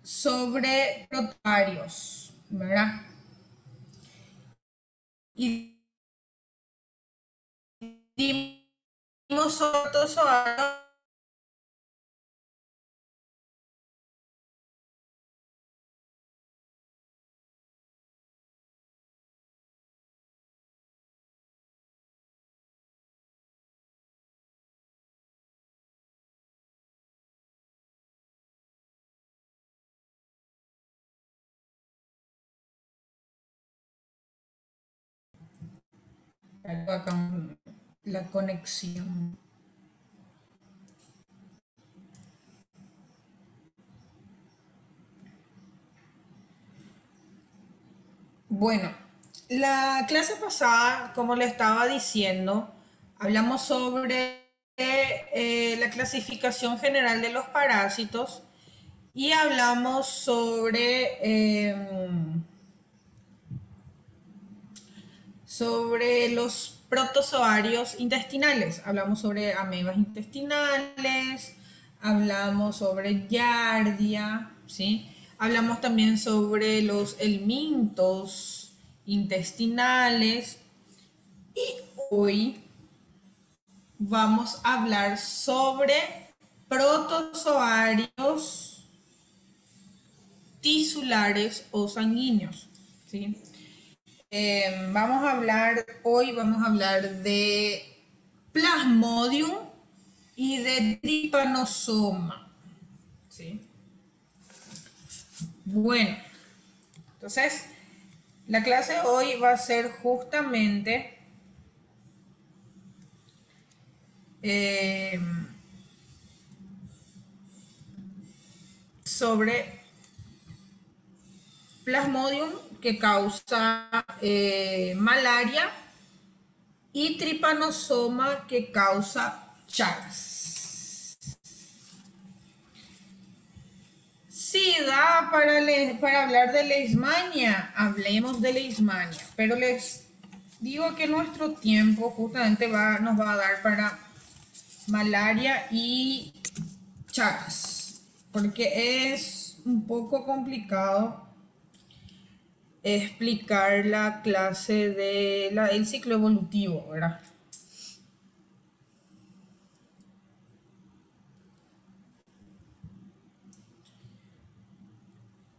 sobre protozoarios, ¿verdad? Y dimos sobre protozoarios. Acá la conexión. Bueno, la clase pasada, como le estaba diciendo, hablamos sobre la clasificación general de los parásitos y hablamos sobre los protozoarios intestinales. Hablamos sobre amebas intestinales, hablamos sobre giardia, ¿sí? Hablamos también sobre los helmintos intestinales y hoy vamos a hablar sobre protozoarios tisulares o sanguíneos, ¿sí? Hoy vamos a hablar de Plasmodium y de Trypanosoma, ¿sí? Bueno, entonces la clase de hoy va a ser justamente eh, sobre Plasmodium que causa malaria y Trypanosoma que causa Chagas. Sí, da para hablar de leishmania, hablemos de leishmania, pero les digo que nuestro tiempo justamente nos va a dar para malaria y Chagas, porque es un poco complicado explicar la clase el ciclo evolutivo, ¿verdad?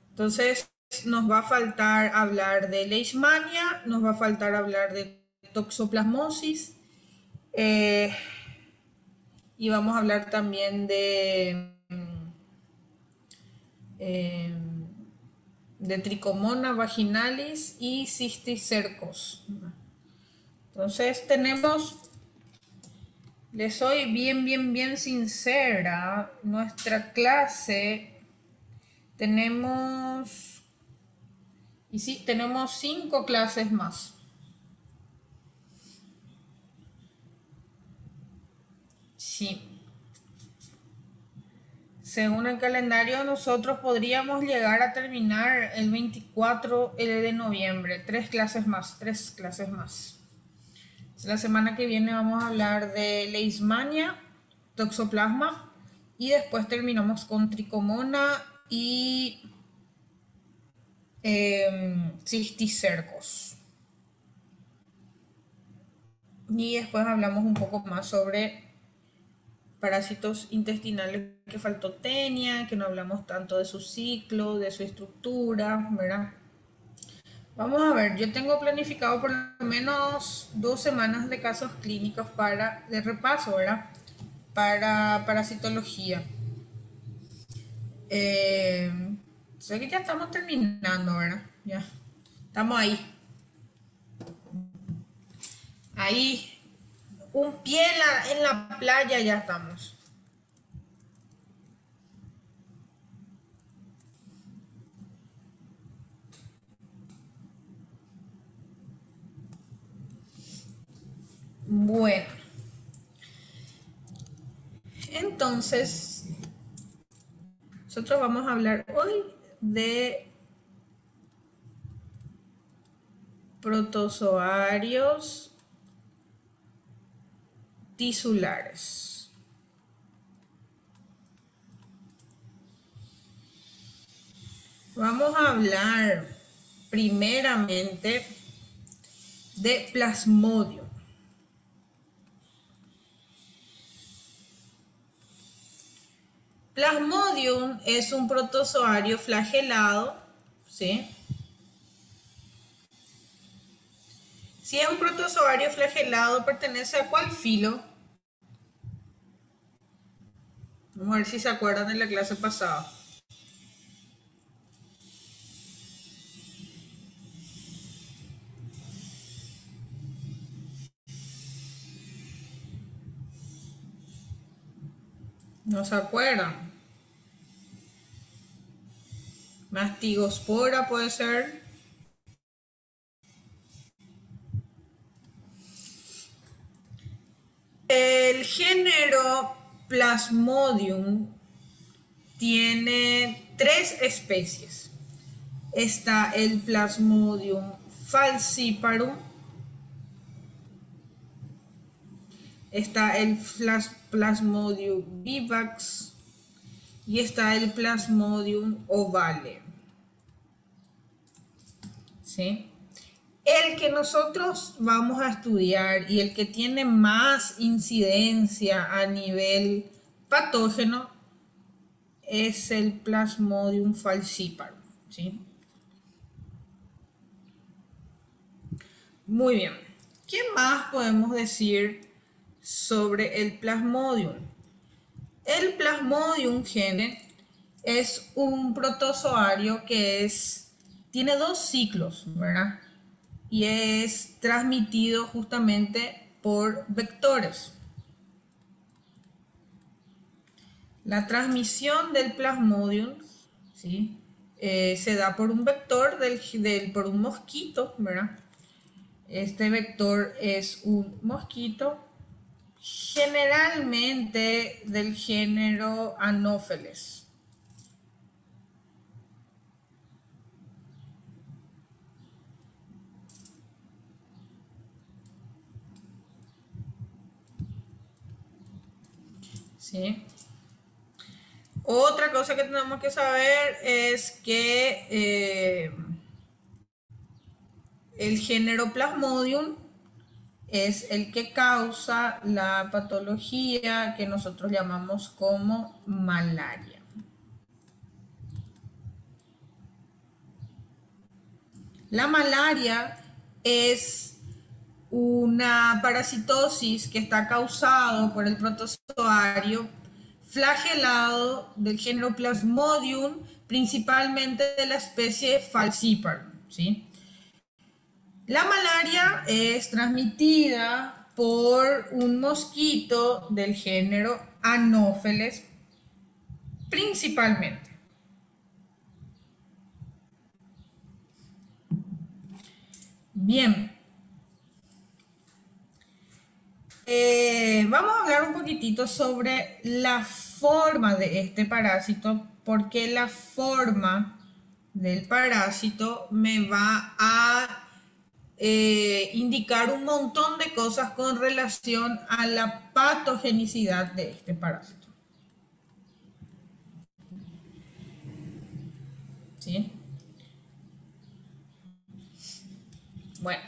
Entonces, nos va a faltar hablar de leishmania, nos va a faltar hablar de toxoplasmosis eh, y vamos a hablar también eh, de Trichomona vaginalis y Cysticercos. Entonces, les soy bien sincera, nuestra clase tenemos, y sí, tenemos 5 clases más. Sí. Según el calendario, nosotros podríamos llegar a terminar el 24 de noviembre. 3 clases más. La semana que viene vamos a hablar de leishmania, toxoplasma y después terminamos con tricomona y cisticercos. Y después hablamos un poco más sobre parásitos intestinales que faltó tenia, que no hablamos tanto de su ciclo, de su estructura, ¿verdad? Vamos a ver, yo tengo planificado por lo menos 2 semanas de casos clínicos de repaso, ¿verdad? Para parasitología. Eh, Sé que ya estamos terminando, ¿verdad? Ya. Estamos ahí. Ahí. Un pie en la playa ya estamos. Bueno, entonces nosotros vamos a hablar hoy de protozoarios tisulares. Vamos a hablar primeramente de Plasmodium. Plasmodium es un protozoario flagelado, ¿sí? Si es un protozoario flagelado, ¿pertenece a cuál filo? Vamos a ver si se acuerdan de la clase pasada. ¿No se acuerdan? Mastigospora puede ser. El género Plasmodium tiene tres especies. Está el Plasmodium falciparum, está el Plasmodium vivax y está el Plasmodium ovale. ¿Sí? El que nosotros vamos a estudiar y el que tiene más incidencia a nivel patógeno es el Plasmodium falciparum, ¿sí? Muy bien. ¿Qué más podemos decir sobre el Plasmodium? El Plasmodium gene es un protozoario que tiene dos ciclos, ¿verdad? Y es transmitido justamente por vectores. La transmisión del Plasmodium, ¿sí? Se da por un vector por un mosquito, ¿verdad? Este vector es un mosquito generalmente del género Anopheles. ¿Sí? Otra cosa que tenemos que saber es que el género Plasmodium es el que causa la patología que nosotros llamamos como malaria. La malaria es una parasitosis que está causado por el protozoario flagelado del género Plasmodium, principalmente de la especie Falciparum, ¿sí? La malaria es transmitida por un mosquito del género Anopheles principalmente. Bien, vamos a hablar un poquitito sobre la forma de este parásito, porque la forma del parásito me va a indicar un montón de cosas con relación a la patogenicidad de este parásito. ¿Sí? Bueno,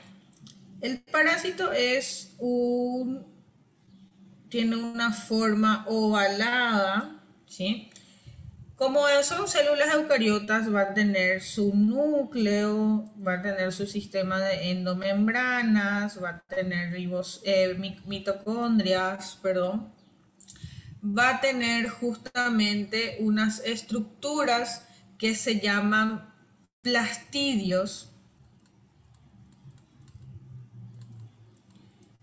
el parásito tiene una forma ovalada, ¿sí? Como son células eucariotas, va a tener su núcleo, va a tener su sistema de endomembranas, va a tener mitocondrias, perdón. Va a tener justamente unas estructuras que se llaman plastidios,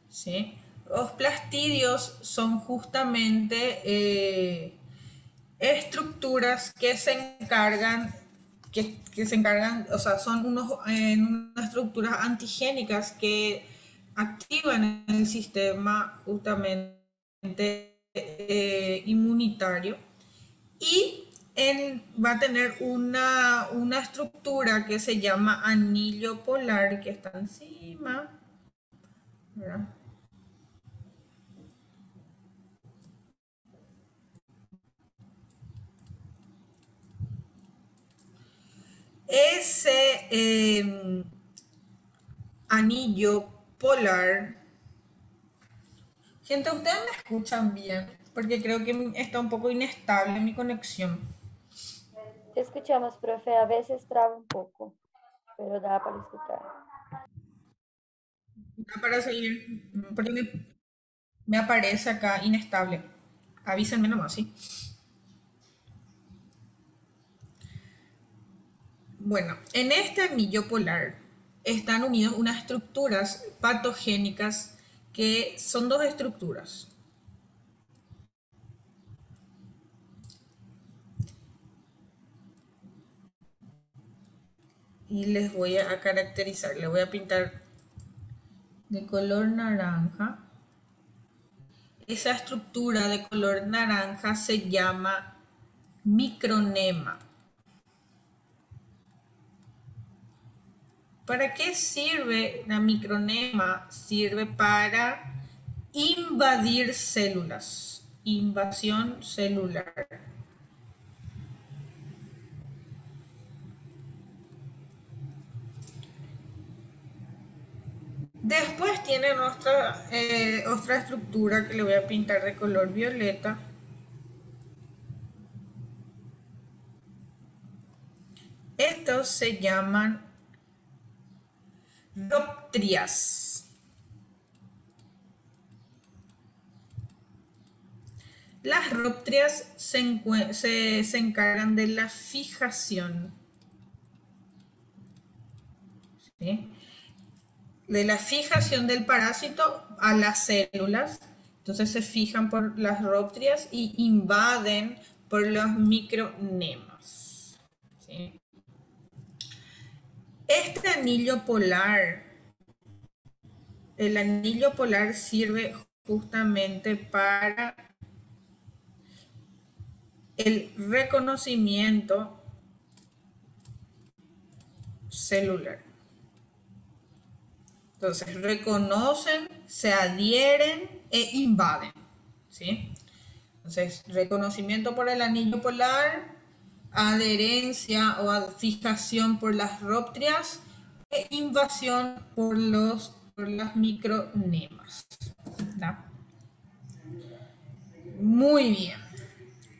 ¿sí? Los plastidios son justamente estructuras que se encargan, o sea, son unas estructuras antigénicas que activan el sistema justamente inmunitario y va a tener una estructura que se llama anillo polar que está encima, ¿verdad? Ese anillo polar. Gente, ustedes me escuchan bien, porque creo que está un poco inestable mi conexión. Te escuchamos, profe. A veces traba un poco, pero da para escuchar. Para seguir, porque me aparece acá inestable. Avísenme nomás, ¿sí? Bueno, en este anillo polar están unidos unas estructuras patogénicas que son dos estructuras. Y les voy a caracterizar, les voy a pintar de color naranja. Esa estructura de color naranja se llama micronema. ¿Para qué sirve la micronema? Sirve para invadir células, invasión celular. Después tiene otra estructura que le voy a pintar de color violeta. Estos se llaman rhoptrias. Las rhoptrias se encargan de la fijación, ¿sí? De la fijación del parásito a las células. Entonces se fijan por las rhoptrias y invaden por los micronemas, ¿sí? Este anillo polar, el anillo polar sirve justamente para el reconocimiento celular. Entonces, reconocen, se adhieren e invaden, ¿sí? Entonces, reconocimiento por el anillo polar, adherencia o fijación por las rhoptrias e invasión por las micronemas, ¿no? Muy bien.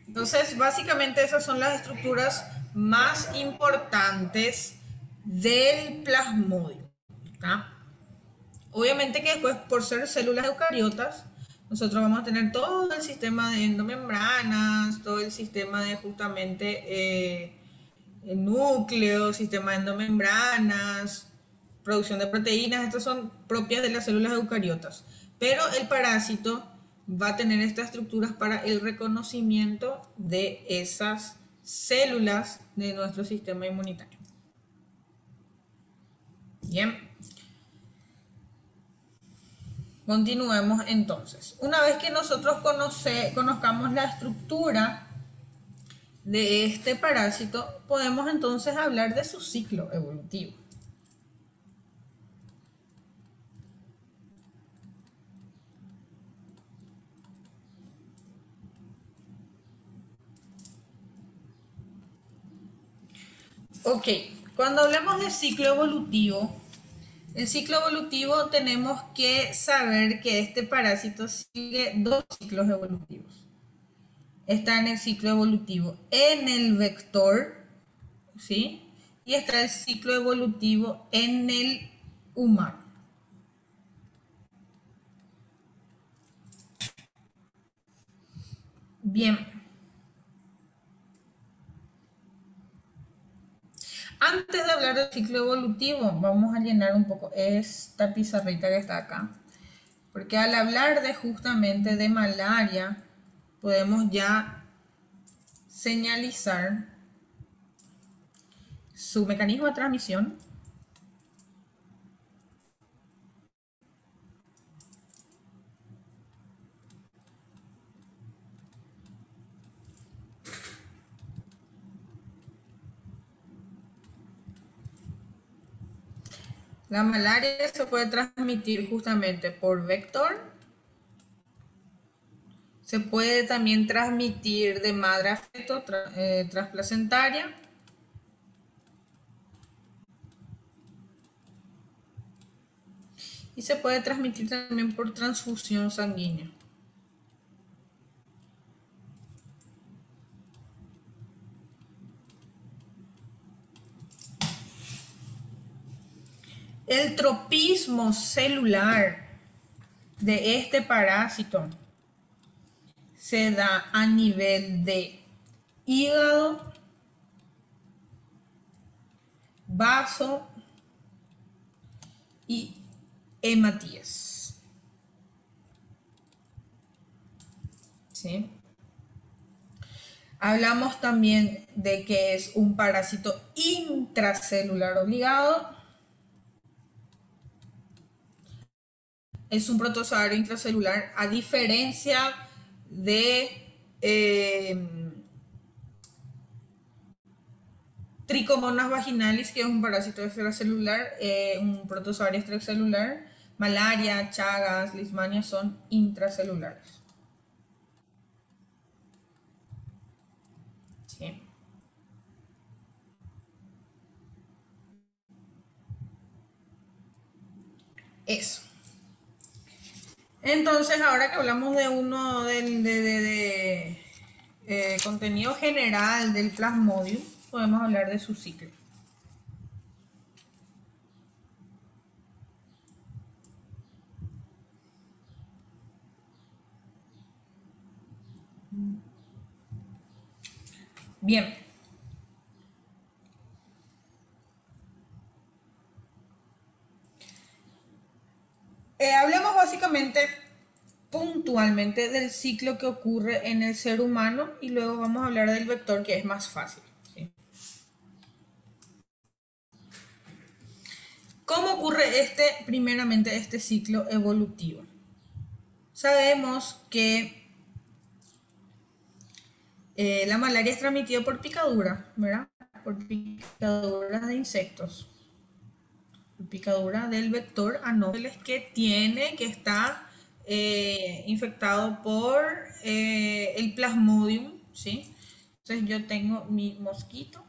Entonces, básicamente esas son las estructuras más importantes del plasmodio, ¿no? Obviamente que después, por ser células eucariotas, nosotros vamos a tener todo el sistema de endomembranas, todo el sistema de justamente el núcleo, sistema de endomembranas, producción de proteínas, estas son propias de las células eucariotas. Pero el parásito va a tener estas estructuras para el reconocimiento de esas células de nuestro sistema inmunitario. Bien. Continuemos entonces. Una vez que nosotros conozcamos la estructura de este parásito, podemos entonces hablar de su ciclo evolutivo. Ok, cuando hablamos de ciclo evolutivo, el ciclo evolutivo tenemos que saber que este parásito sigue dos ciclos evolutivos. Está en el ciclo evolutivo en el vector, ¿sí? Y está el ciclo evolutivo en el humano. Bien. Antes de hablar del ciclo evolutivo, vamos a llenar un poco esta pizarrita que está acá. Porque al hablar de justamente de malaria, podemos ya señalizar su mecanismo de transmisión, la malaria se puede transmitir justamente por vector, se puede también transmitir de madre a feto, transplacentaria, y se puede transmitir también por transfusión sanguínea. El tropismo celular de este parásito se da a nivel de hígado, vaso y hematías. ¿Sí? Hablamos también de que es un parásito intracelular obligado. Es un protozoario intracelular, a diferencia de Trichomonas vaginalis, que es un parásito extracelular, un protozoario extracelular. Malaria, Chagas, Leishmania son intracelulares. ¿Sí? Eso. Entonces, ahora que hablamos de uno de contenido general del Plasmodium, podemos hablar de su ciclo. Bien. Hablemos básicamente puntualmente del ciclo que ocurre en el ser humano y luego vamos a hablar del vector, que es más fácil. ¿Sí? ¿Cómo ocurre primeramente este ciclo evolutivo? Sabemos que la malaria es transmitida por picadura, ¿verdad? Por picadura de insectos. Picadura del vector anófeles que está infectado por el Plasmodium, ¿sí? Entonces yo tengo mi mosquito,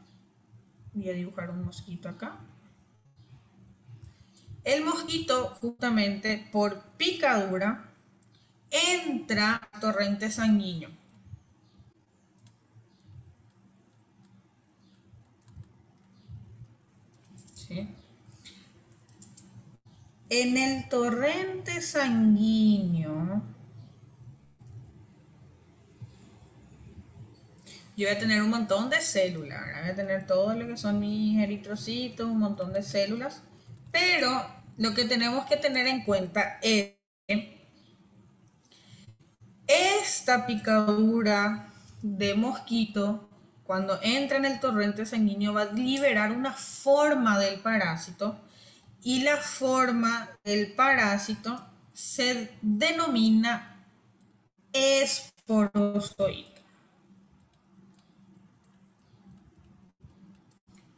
voy a dibujar un mosquito acá. El mosquito, justamente por picadura, entra a torrente sanguíneo. ¿Sí? En el torrente sanguíneo, yo voy a tener un montón de células, ¿verdad? Voy a tener todo lo que son mis eritrocitos, un montón de células, pero lo que tenemos que tener en cuenta es que esta picadura de mosquito, cuando entra en el torrente sanguíneo, va a liberar una forma del parásito, y la forma del parásito se denomina esporozoito.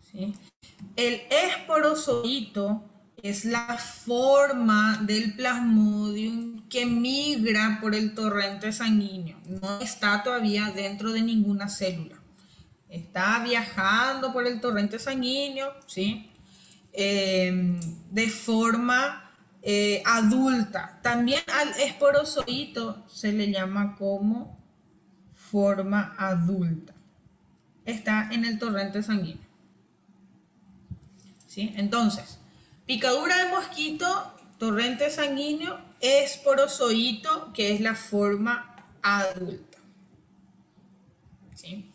¿Sí? El esporozoito es la forma del Plasmodium que migra por el torrente sanguíneo. No está todavía dentro de ninguna célula. Está viajando por el torrente sanguíneo, ¿sí? De forma adulta. También al esporozoito se le llama como forma adulta. Está en el torrente sanguíneo. ¿Sí? Entonces, picadura de mosquito, torrente sanguíneo, esporozoito, que es la forma adulta. ¿Sí?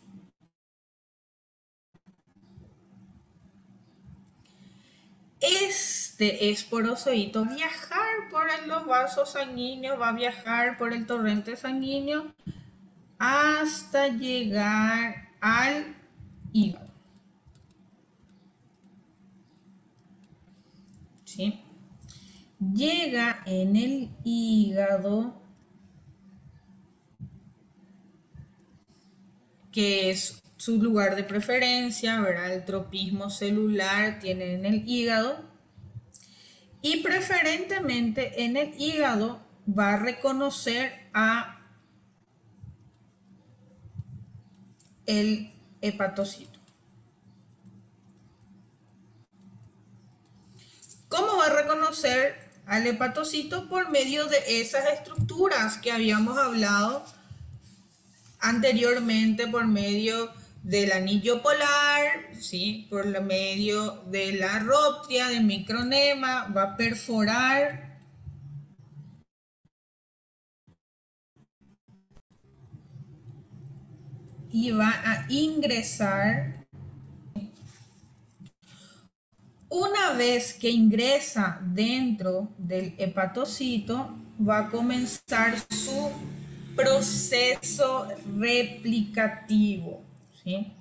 Este esporozoito va a viajar por los vasos sanguíneos, va a viajar por el torrente sanguíneo hasta llegar al hígado. ¿Sí? Llega en el hígado, que es su lugar de preferencia, ¿verdad? El tropismo celular tiene en el hígado, y preferentemente en el hígado va a reconocer a el hepatocito. ¿Cómo va a reconocer al hepatocito por medio de esas estructuras que habíamos hablado anteriormente, por medio del anillo polar, ¿sí? Por medio de la arroptria, del micronema, va a perforar y va a ingresar. Una vez que ingresa dentro del hepatocito, va a comenzar su proceso replicativo, ¿sí?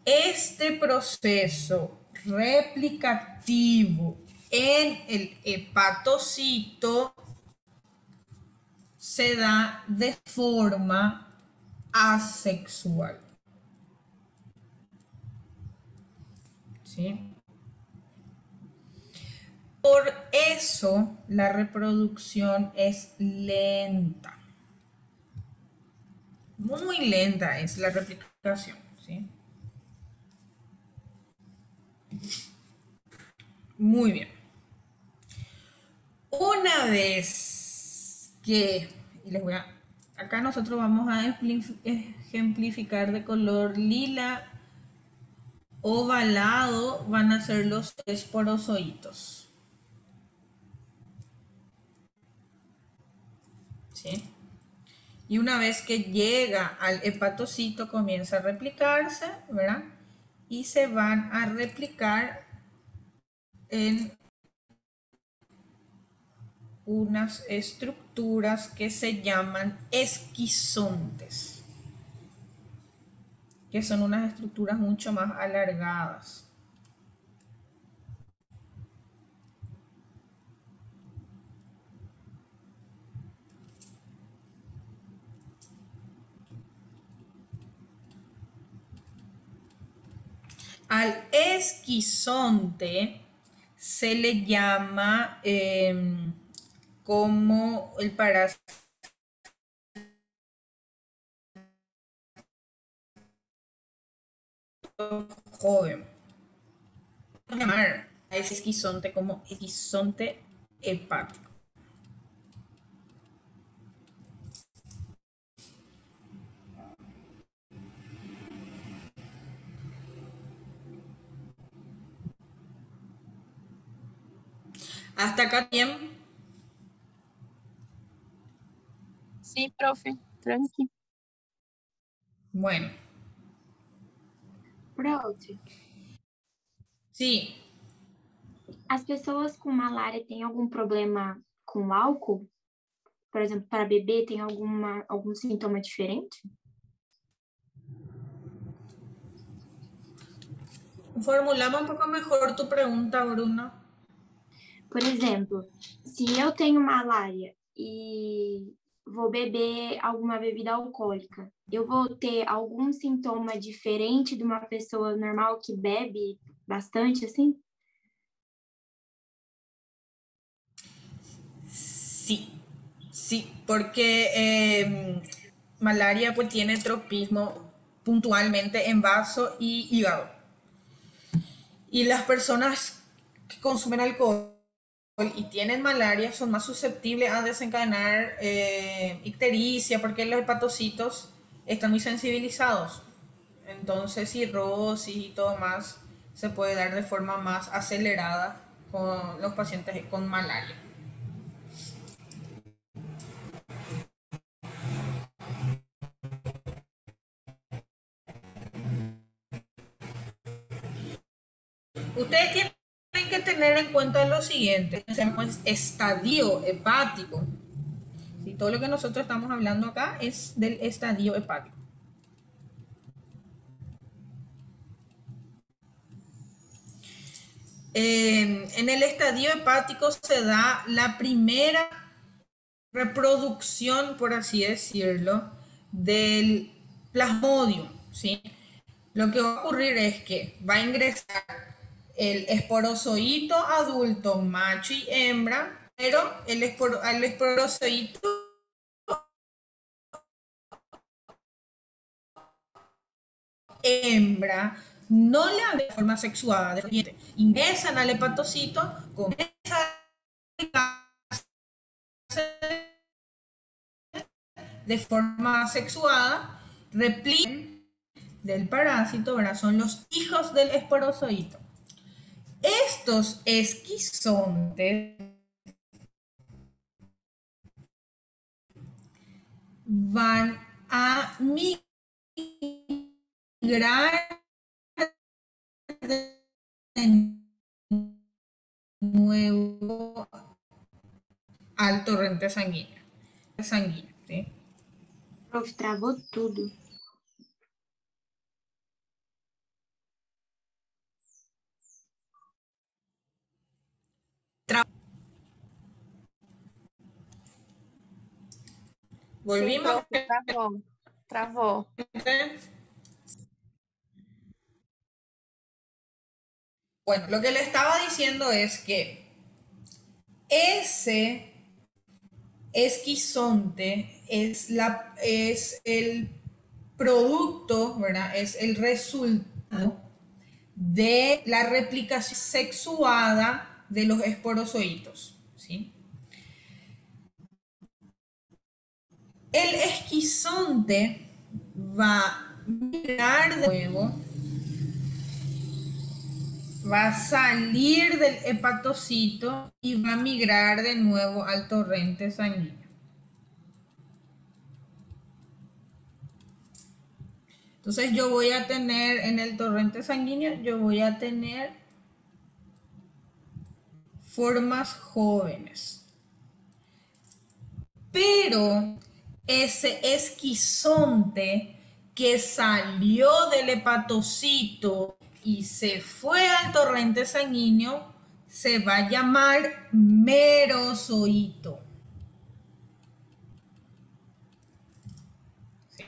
Este proceso replicativo en el hepatocito se da de forma asexual, ¿sí? Por eso la reproducción es lenta. Muy lenta es la replicación, ¿sí? Muy bien. Una vez que, y les voy a, acá nosotros vamos a ejemplificar de color lila ovalado, van a ser los esporozoitos, ¿sí? Y una vez que llega al hepatocito comienza a replicarse, ¿verdad? Y se van a replicar en unas estructuras que se llaman esquizontes, que son unas estructuras mucho más alargadas. Al esquizonte se le llama como el parásito joven. Vamos a llamar a ese esquizonte como esquizonte hepático. Hasta acá bien. Sí, profe, tranqui. Bueno, Prof, sí. as pessoas com malária têm algum problema com álcool? Por exemplo, para beber, tem algum sintoma diferente? Formulamos un poco mejor tu pregunta, Bruno. Por exemplo, se eu tenho malária e vou beber alguma bebida alcoólica, eu vou ter algum sintoma diferente de uma pessoa normal que bebe bastante, assim? Sí, sí, porque malaria pues tiene tropismo puntualmente en vaso y hígado. Y las personas que consumen alcohol y tienen malaria son más susceptibles a desencadenar ictericia porque los hepatocitos están muy sensibilizados. Entonces cirrosis y todo más se puede dar de forma más acelerada con los pacientes con malaria. Ustedes tienen que tener en cuenta lo siguiente, es estadio hepático. ¿Sí? Todo lo que nosotros estamos hablando acá es del estadio hepático. En el estadio hepático se da la primera reproducción, por así decirlo, del plasmodium, ¿sí? Lo que va a ocurrir es que va a ingresar el esporozoito adulto, macho y hembra, pero al esporozoito hembra no le dan de forma sexuada, ingresan al hepatocito, comienzan a de forma sexuada, replican del parásito, ¿verdad? Son los hijos del esporozoito. Estos esquizontes van a migrar de nuevo al torrente sanguíneo. ¿Sí? Prof, travou tudo. Volvimos. Sí, profe, travou. Travou. Bueno, lo que le estaba diciendo es que ese esquizonte es el producto, ¿verdad? Es el resultado de la replicación sexuada de los esporozoitos, ¿sí? El esquizonte va a migrar de nuevo, va a salir del hepatocito y va a migrar de nuevo al torrente sanguíneo. Entonces yo voy a tener en el torrente sanguíneo, yo voy a tener formas jóvenes. Pero ese esquizonte que salió del hepatocito y se fue al torrente sanguíneo se va a llamar merozoito. ¿Sí?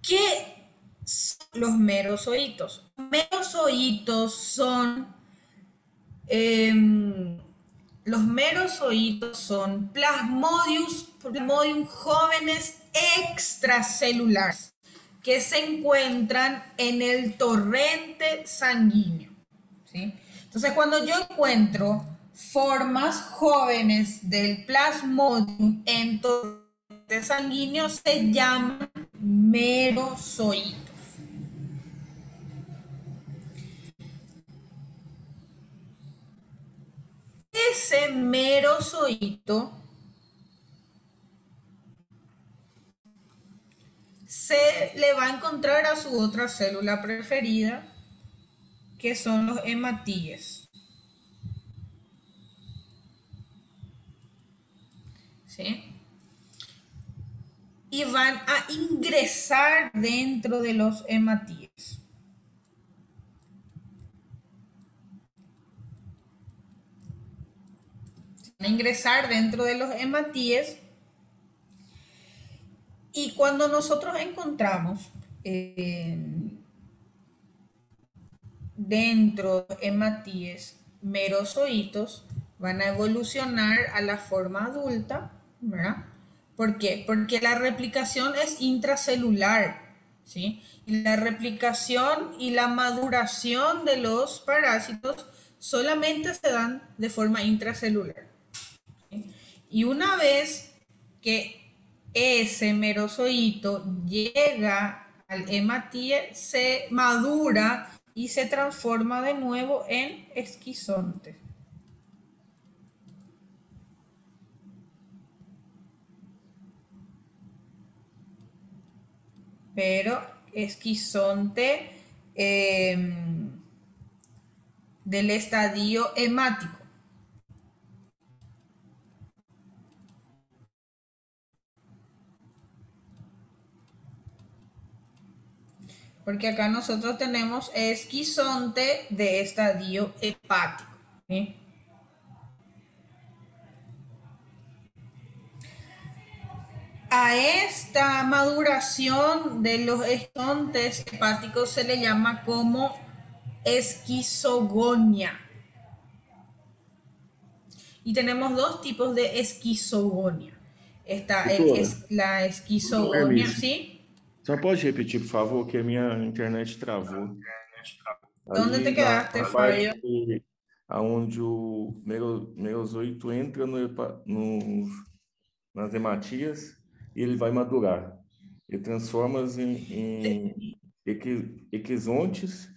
¿Qué son los merozoitos? Merozoitos son los merozoitos son plasmodium jóvenes extracelulares que se encuentran en el torrente sanguíneo, ¿sí? Entonces, cuando yo encuentro formas jóvenes del plasmodium en torrente sanguíneo, se llaman merozoitos. Ese merozoito se le va a encontrar a su otra célula preferida, que son los hematíes. ¿Sí? Y van a ingresar dentro de los hematíes. Van a ingresar dentro de los hematíes. Y cuando nosotros encontramos dentro de hematíes merozoitos, van a evolucionar a la forma adulta, ¿verdad? ¿Por qué? Porque la replicación es intracelular, ¿sí? Y la replicación y la maduración de los parásitos solamente se dan de forma intracelular, ¿sí? Y una vez que ese merozoito llega al hematíe, se madura y se transforma de nuevo en esquizonte. Pero esquizonte del estadio hemático. Porque acá nosotros tenemos esquizonte de estadio hepático, ¿sí? A esta maduración de los esquizontes hepáticos se le llama como esquizogonia. Y tenemos dos tipos de esquizogonia. Está la esquizogonia, ¿sí? Só pode repetir, por favor, que a minha internet travou. ¿Dónde te Ali na quedaste, parte Fabio? onde o meiozoito entra nas hematias e ele vai madurar. Ele transforma-as em equizontes.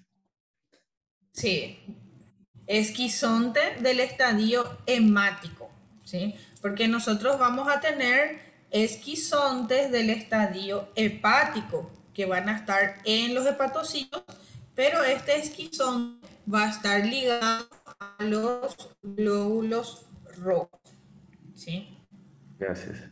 Sí, esquizonte del estadio hemático, ¿sí? Porque nosotros vamos a tener esquizontes del estadio hepático, que van a estar en los hepatocitos, pero este esquizonte va a estar ligado a los glóbulos rojos, ¿sí? Gracias.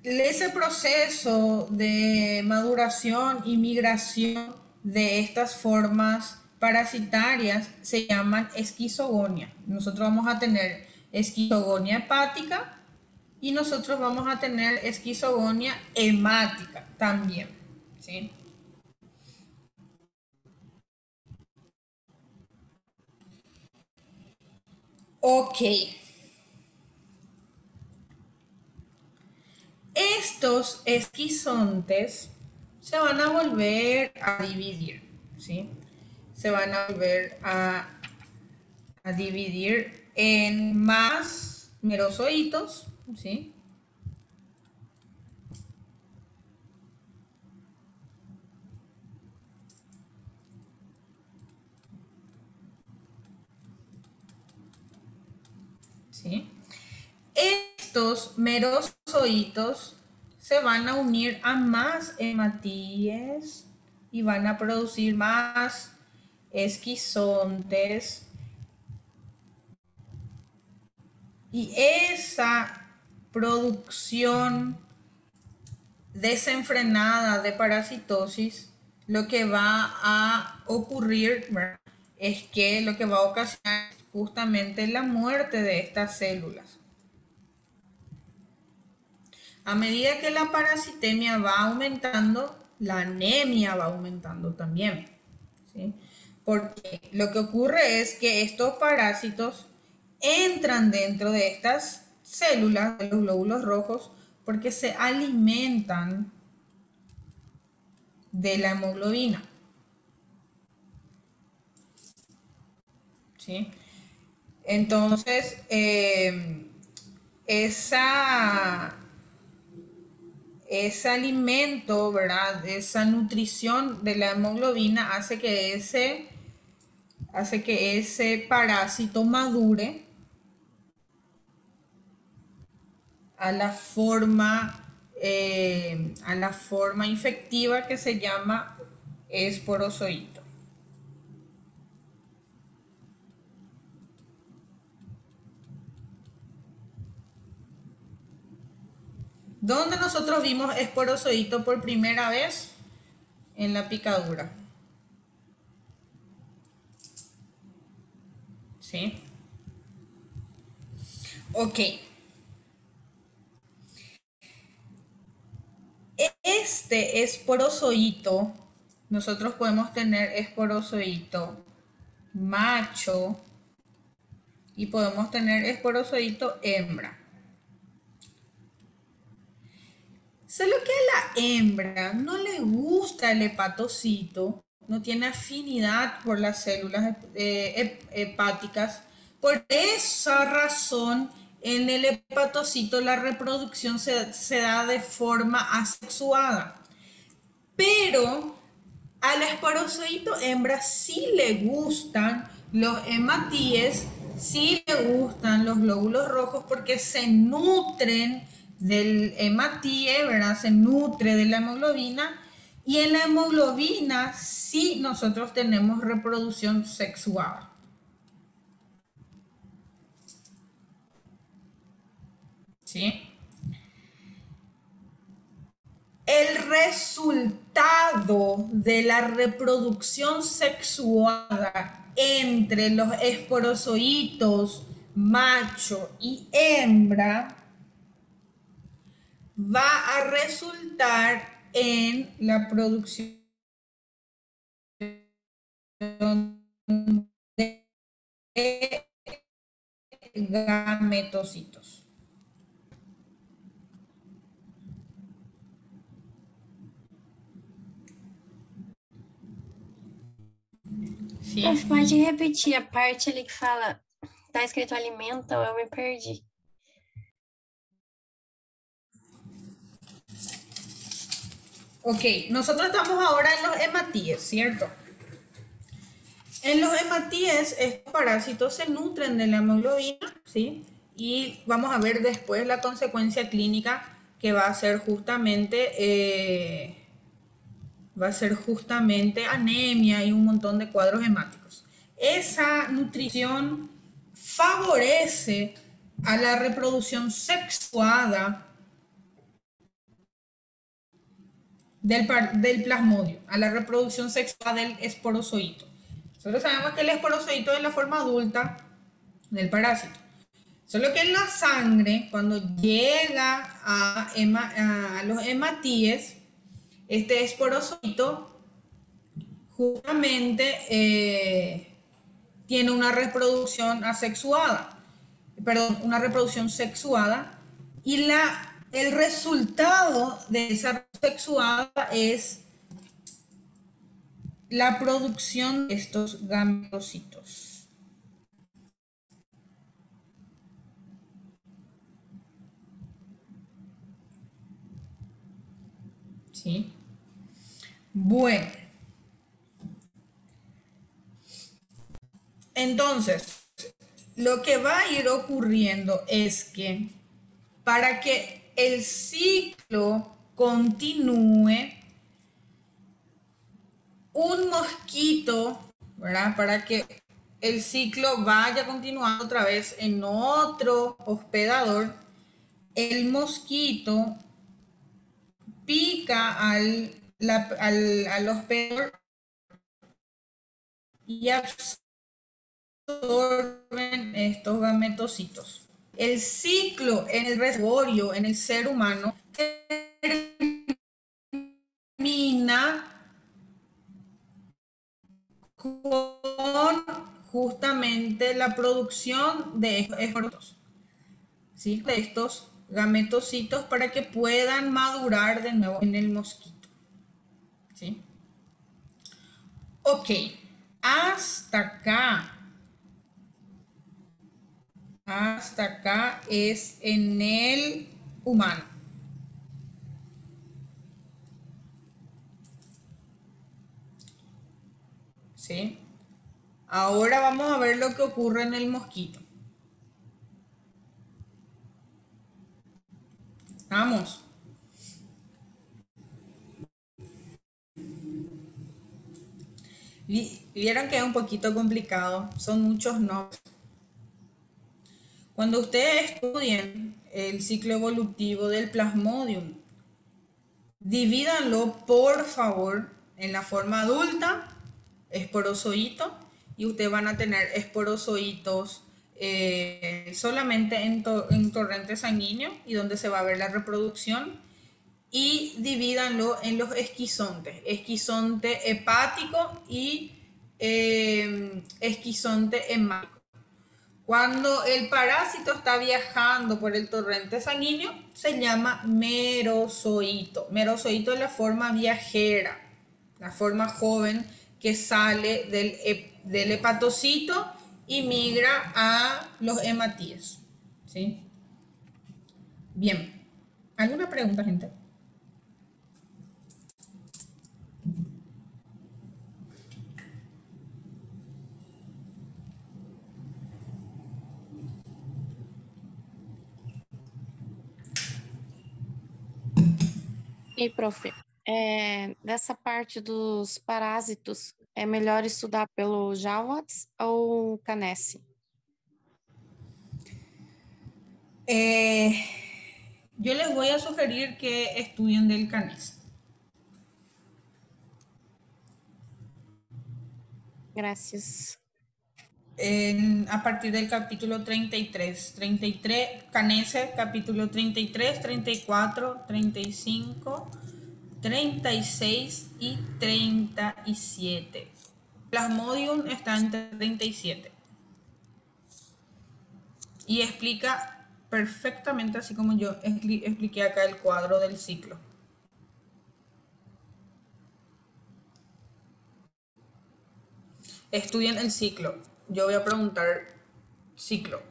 Ese proceso de maduración y migración de estas formas parasitarias se llaman esquizogonia. Nosotros vamos a tener esquizogonia hepática y nosotros vamos a tener esquizogonia hemática también, ¿sí? Ok. Estos esquizontes se van a volver a dividir, ¿sí? Se van a volver a dividir en más merozoitos, ¿sí? ¿Sí? Estos merozoitos se van a unir a más hematíes y van a producir más esquizontes. Y esa producción desenfrenada de parasitosis, lo que va a ocurrir, ¿verdad?, es que lo que va a ocasionar justamente la muerte de estas células. A medida que la parasitemia va aumentando, la anemia va aumentando también, ¿sí? Porque lo que ocurre es que estos parásitos entran dentro de estas células de los glóbulos rojos porque se alimentan de la hemoglobina, ¿sí? Entonces, ese alimento, ¿verdad? Esa nutrición de la hemoglobina hace que ese parásito madure a la forma infectiva que se llama esporozoito. ¿Dónde nosotros vimos esporozoito por primera vez? En la picadura. ¿Sí? Ok. Este esporozoito, nosotros podemos tener esporozoito macho y podemos tener esporozoito hembra. Solo que a la hembra no le gusta el hepatocito, no tiene afinidad por las células hepáticas. Por esa razón, en el hepatocito la reproducción se da de forma asexuada. Pero al esporozoito hembra sí le gustan los hematíes, sí le gustan los glóbulos rojos porque se nutren del hematíe, ¿verdad? Se nutre de la hemoglobina y en la hemoglobina sí nosotros tenemos reproducción sexuada. ¿Sí? El resultado de la reproducción sexuada entre los esporozoitos macho y hembra va a resultar en la producción de gametocitos. ¿sí? Prof, pode repetir a parte ali que fala, tá escrito alimenta, eu me perdi. Ok, nosotros estamos ahora en los hematíes, ¿cierto? En los hematíes, estos parásitos se nutren de la hemoglobina, ¿sí? Y vamos a ver después la consecuencia clínica que va a ser justamente anemia y un montón de cuadros hemáticos. Esa nutrición favorece a la reproducción sexuada del plasmodio, a la reproducción sexual del esporozoito. Nosotros sabemos que el esporozoito es la forma adulta del parásito. Solo que en la sangre, cuando llega a los hematíes, este esporozoito justamente tiene una reproducción asexuada, perdón, una reproducción sexuada, y el resultado de esa sexuada es la producción de estos gametocitos. ¿Sí? Bueno. Entonces, lo que va a ir ocurriendo es que para que el ciclo continúe, un mosquito, ¿verdad? Para que el ciclo vaya continuando otra vez en otro hospedador, el mosquito pica al hospedador y absorben estos gametocitos. El ciclo en el reservorio, en el ser humano, termina con justamente la producción de estos, ¿sí? De estos gametocitos para que puedan madurar de nuevo en el mosquito, ¿sí? Ok, hasta acá es en el humano. ¿Sí? Ahora vamos a ver lo que ocurre en el mosquito. Vamos. Vieron que es un poquito complicado, son muchos nombres. Cuando ustedes estudien el ciclo evolutivo del Plasmodium, divídanlo por favor en la forma adulta, esporozoito, y ustedes van a tener esporozoitos solamente en torrente sanguíneo y donde se va a ver la reproducción, y divídanlo en los esquizontes, esquizonte hepático y esquizonte hemático. Cuando el parásito está viajando por el torrente sanguíneo, se llama merozoito. Merozoito es la forma viajera, la forma joven que sale del hepatocito y migra a los hematíes. ¿Sí? Bien. ¿Alguna pregunta, gente? E, prof, dessa parte dos parásitos, é melhor estudar pelo Jawatz ou Canesse? Yo les voy a sugerir que estudien del CANES. Gracias. A partir del capítulo 33, Canese, capítulo 33, 34, 35, 36 y 37. Plasmodium está en 37 y explica perfectamente, así como yo expliqué acá, el cuadro del ciclo. estudien el ciclo. Yo voy a preguntar ciclo.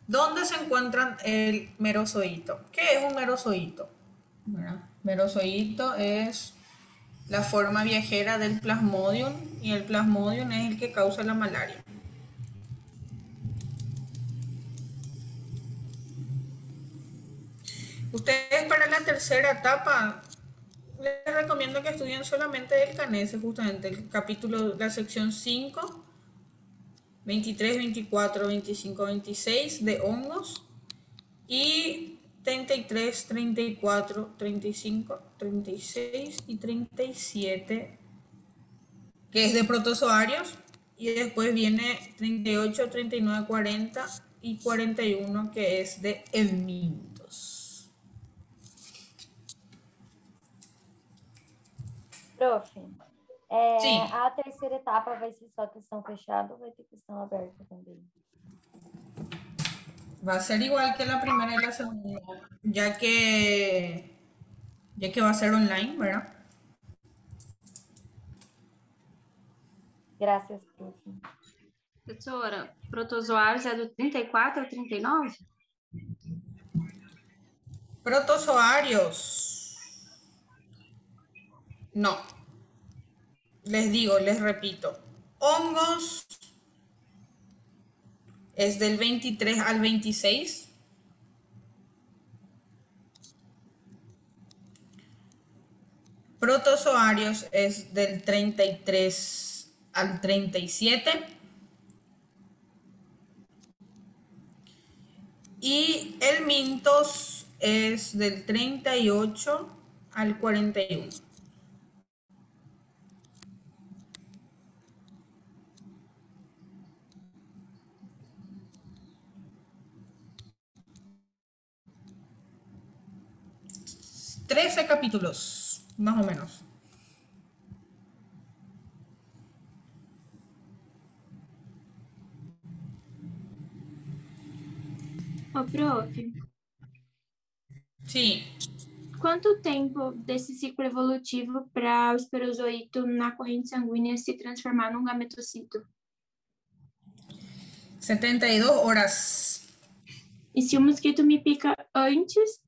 ¿Dónde se encuentran el merozoito? ¿Qué es un merozoito? ¿Verdad? Merozoito es la forma viajera del Plasmodium y el Plasmodium es el que causa la malaria. Ustedes para la tercera etapa les recomiendo que estudien solamente el CANESE, justamente el capítulo, la sección 5, 23, 24, 25, 26 de hongos y 33, 34, 35, 36 y 37 que es de protozoarios y después viene 38, 39, 40 y 41 que es de helmintos. Profe, Sí, a terceira etapa vai ser só questão fechada ou vai ter questão aberta também? va a ser igual que la primera y la segunda, ya que va a ser online, ¿verdad? Graças, profe. Professora, protozoários é do 34 ao 39? Protozoarios. No. Les digo, les repito. Hongos es del 23 al 26. Protozoarios es del 33 al 37. Y helmintos es del 38 al 41. Trece capítulos, más o menos. Ô, prof, Sí, quanto tempo desse ciclo evolutivo para o esperozoito na corrente sanguínea se transformar num gametocito? 72 horas. E se o mosquito me pica antes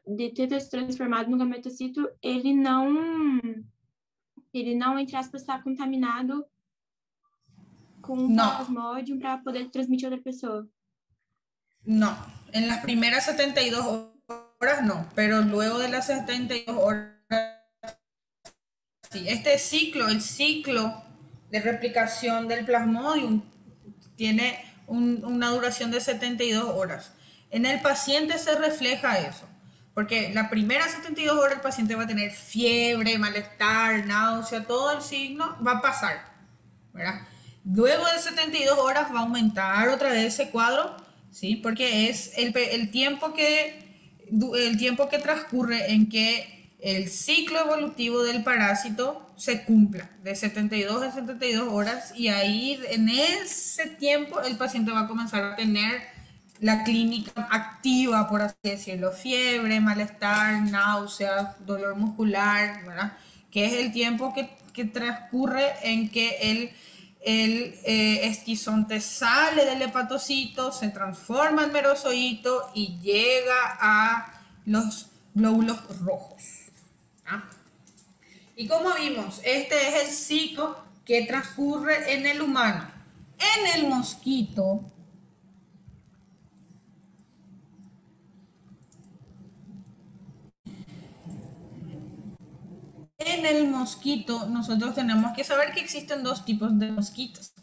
de ter se transformado no gametocito, ele não, entre aspas, está contaminado com o No. plasmodium para poder transmitir a outra pessoa. No, en las primeras 72 horas no, pero luego de las 72 horas sí. Este ciclo, el ciclo de replicación del Plasmodium tiene una duración de 72 horas. En el paciente se refleja eso, porque la primera 72 horas el paciente va a tener fiebre, malestar, náusea, todo el signo va a pasar, ¿verdad? Luego de 72 horas va a aumentar otra vez ese cuadro, ¿sí? Porque es el tiempo que transcurre en que el ciclo evolutivo del parásito se cumpla, de 72 a 72 horas, y ahí en ese tiempo el paciente va a comenzar a tener la clínica activa, por así decirlo, fiebre, malestar, náuseas, dolor muscular, ¿verdad? Que es el tiempo que transcurre en que el esquizonte sale del hepatocito, se transforma en merozoito y llega a los glóbulos rojos. ¿Ah? Y como vimos, este es el ciclo que transcurre en el humano. En el mosquito, nosotros tenemos que saber que existen dos tipos de mosquitos.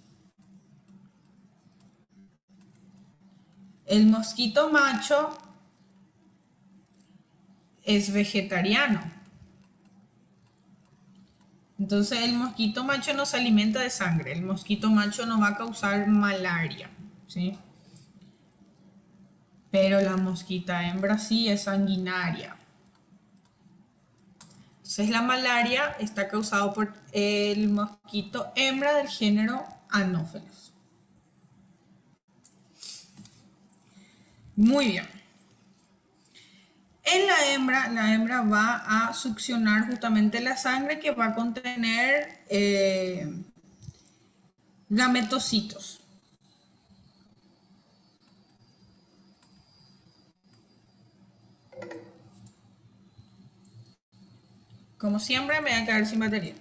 El mosquito macho es vegetariano. Entonces el mosquito macho no se alimenta de sangre. El mosquito macho no va a causar malaria, ¿sí? Pero la mosquita hembra sí es sanguinaria. Entonces la malaria está causada por el mosquito hembra del género Anopheles. Muy bien. En la hembra va a succionar justamente la sangre que va a contener gametocitos. Como siempre, me voy a quedar sin batería.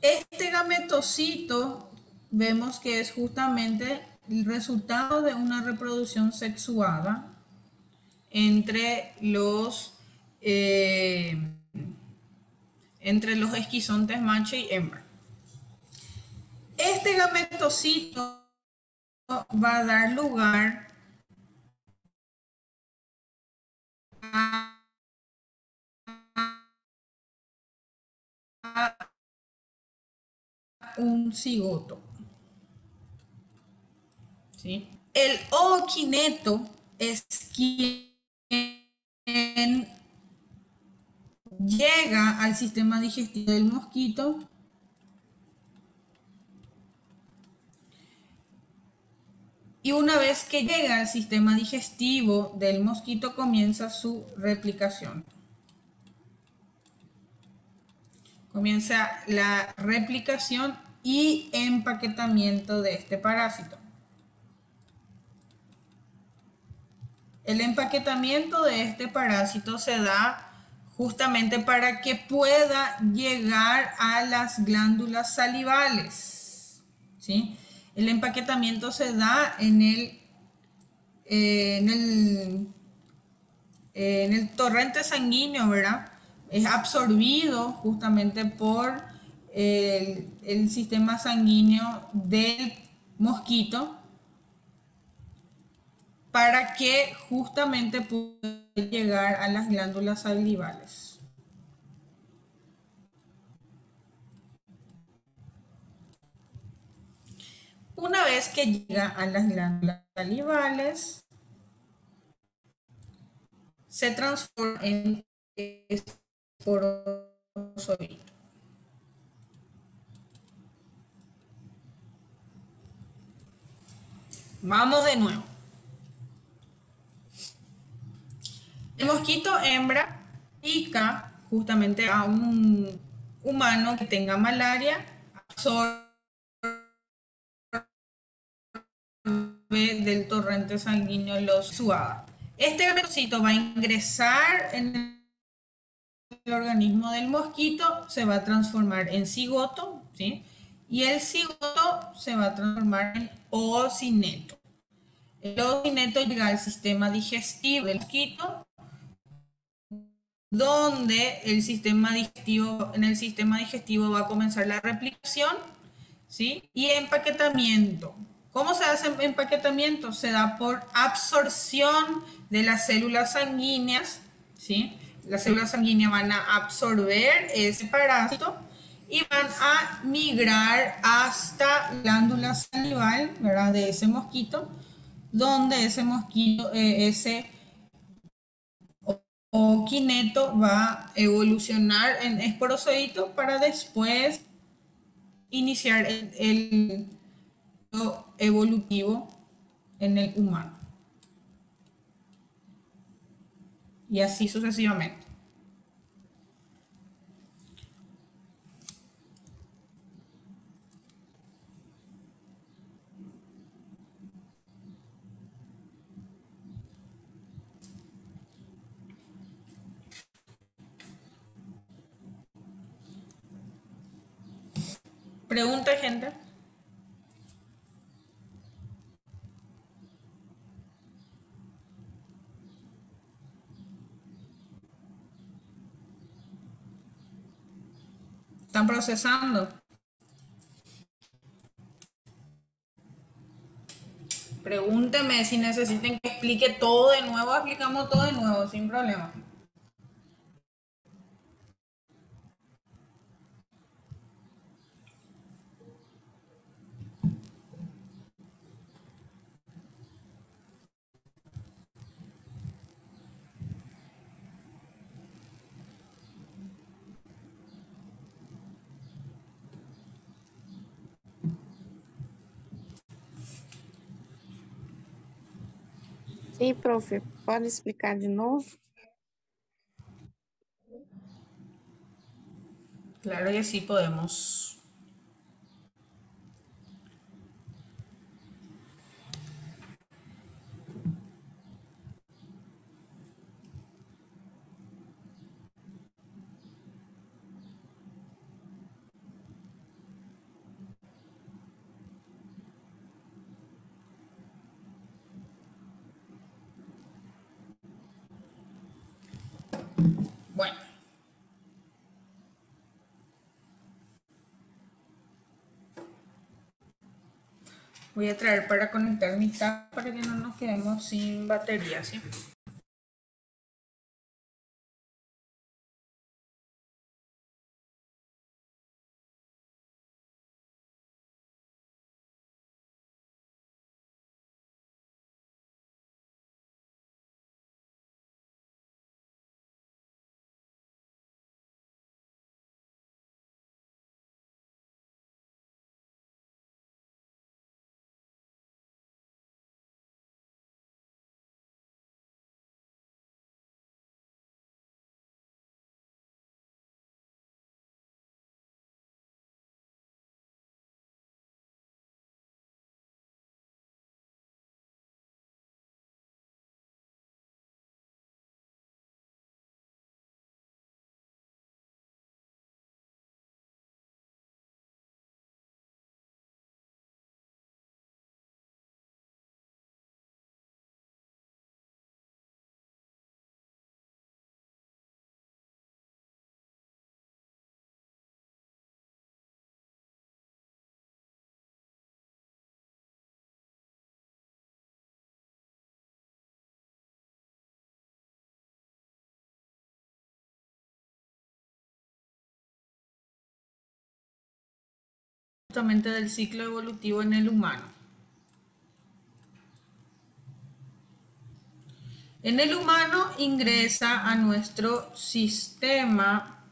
Este gametocito vemos que es justamente el resultado de una reproducción sexuada eh, entre los esquizontes macho y hembra. Este gametocito va a dar lugar a un cigoto. ¿Sí? El ookineto es quien llega al sistema digestivo del mosquito y una vez que llega al sistema digestivo del mosquito comienza su replicación. Comienza la replicación y empaquetamiento de este parásito. El empaquetamiento de este parásito se da justamente para que pueda llegar a las glándulas salivales, ¿sí? El empaquetamiento se da en el torrente sanguíneo, ¿verdad? Es absorbido justamente por el sistema sanguíneo del mosquito para que justamente pueda llegar a las glándulas salivales. Una vez que llega a las glándulas salivales, se transforma en esporozoito. Vamos de nuevo. El mosquito hembra pica justamente a un humano que tenga malaria, absorbe del torrente sanguíneo los suaves. Este gametocito va a ingresar en el organismo del mosquito, se va a transformar en cigoto, ¿sí? Y el cigoto se va a transformar en oocineto. El oocineto llega al sistema digestivo del mosquito, donde en el sistema digestivo va a comenzar la replicación, ¿sí? Y empaquetamiento. ¿Cómo se hace empaquetamiento? Se da por absorción de las células sanguíneas, ¿sí? Las células sanguíneas van a absorber ese parásito y van a migrar hasta la glándula salival, ¿verdad? De ese mosquito, donde ese mosquito, ese ookineto va a evolucionar en esporozoito para después iniciar el evolutivo en el humano. Y así sucesivamente. Pregunta, gente. ¿Están procesando? Pregúnteme si necesiten que explique todo de nuevo, explicamos todo de nuevo, sin problema. Sim, prof, pode explicar de novo? Claro que sí podemos. Bueno, voy a traer para conectar mi tab para que no nos quedemos sin batería, ¿sí? Justamente del ciclo evolutivo en el humano. En el humano ingresa a nuestro sistema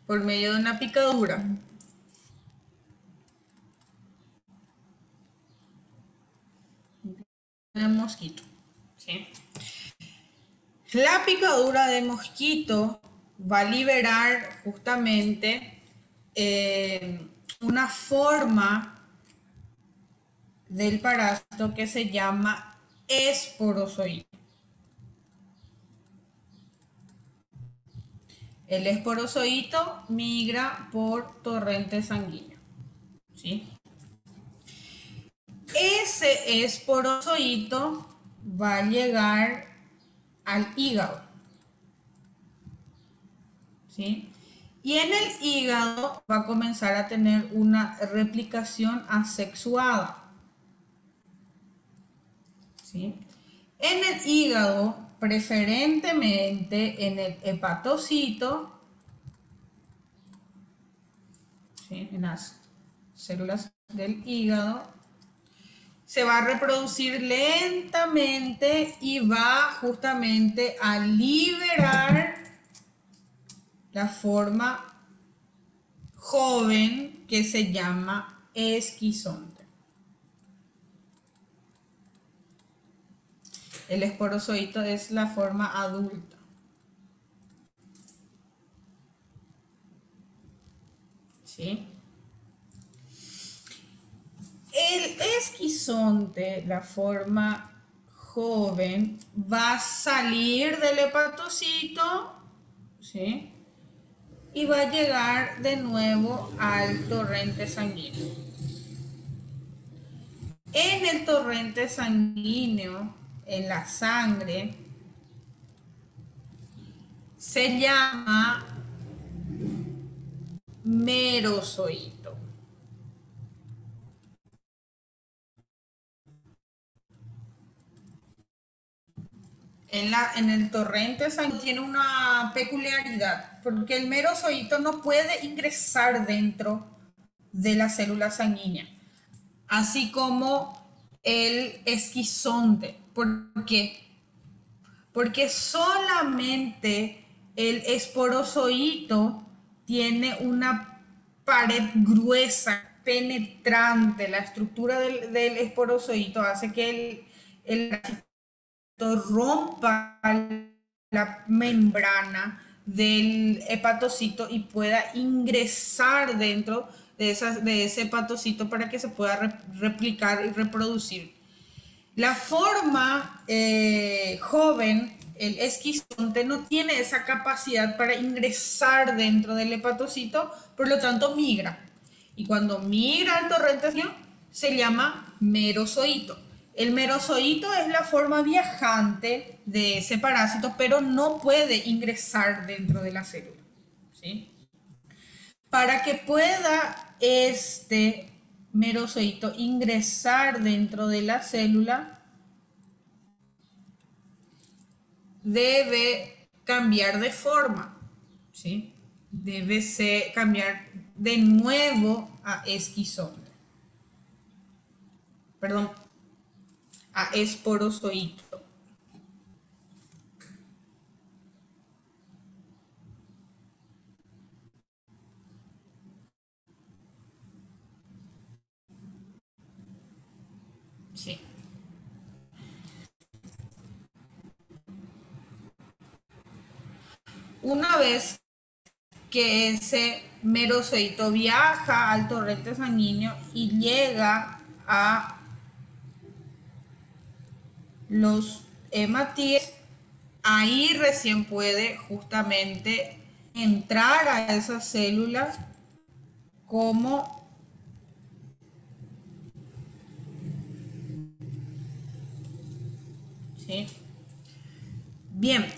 por medio de una picadura. De mosquito, ¿sí? La picadura de mosquito va a liberar justamente una forma del parásito que se llama esporozoito. El esporozoito migra por torrente sanguíneo, ¿sí? Ese esporozoito va a llegar al hígado, ¿sí? Y en el hígado va a comenzar a tener una replicación asexuada, ¿sí? En el hígado, preferentemente en el hepatocito, ¿sí? En las células del hígado, se va a reproducir lentamente y va justamente a liberar la forma joven que se llama esquizonte. El esporozoito es la forma adulta. ¿Sí? El esquizonte, la forma joven, va a salir del hepatocito, ¿sí? Y va a llegar de nuevo al torrente sanguíneo. En el torrente sanguíneo, en la sangre, se llama merozoito. En el torrente sanguíneo tiene una peculiaridad, porque el merozoito no puede ingresar dentro de la célula sanguínea, así como el esquizonte. ¿Por qué? Porque solamente el esporozoito tiene una pared gruesa, penetrante. La estructura del esporozoito hace que el rompa la membrana del hepatocito y pueda ingresar dentro de ese hepatocito para que se pueda replicar y reproducir. La forma joven, el esquizonte, no tiene esa capacidad para ingresar dentro del hepatocito, por lo tanto migra. Y cuando migra al torrente sanguíneo, se llama merozoito. El merozoito es la forma viajante de ese parásito, pero no puede ingresar dentro de la célula, ¿sí? Para que pueda este merozoito ingresar dentro de la célula, debe cambiar de forma, ¿sí? Debe cambiar de nuevo a esquizonte. Perdón, a esporozoito. Sí. Una vez que ese merozoito viaja al torrente sanguíneo y llega a los hematíes, ahí recién puede justamente entrar a esas células como ¿sí? Bien,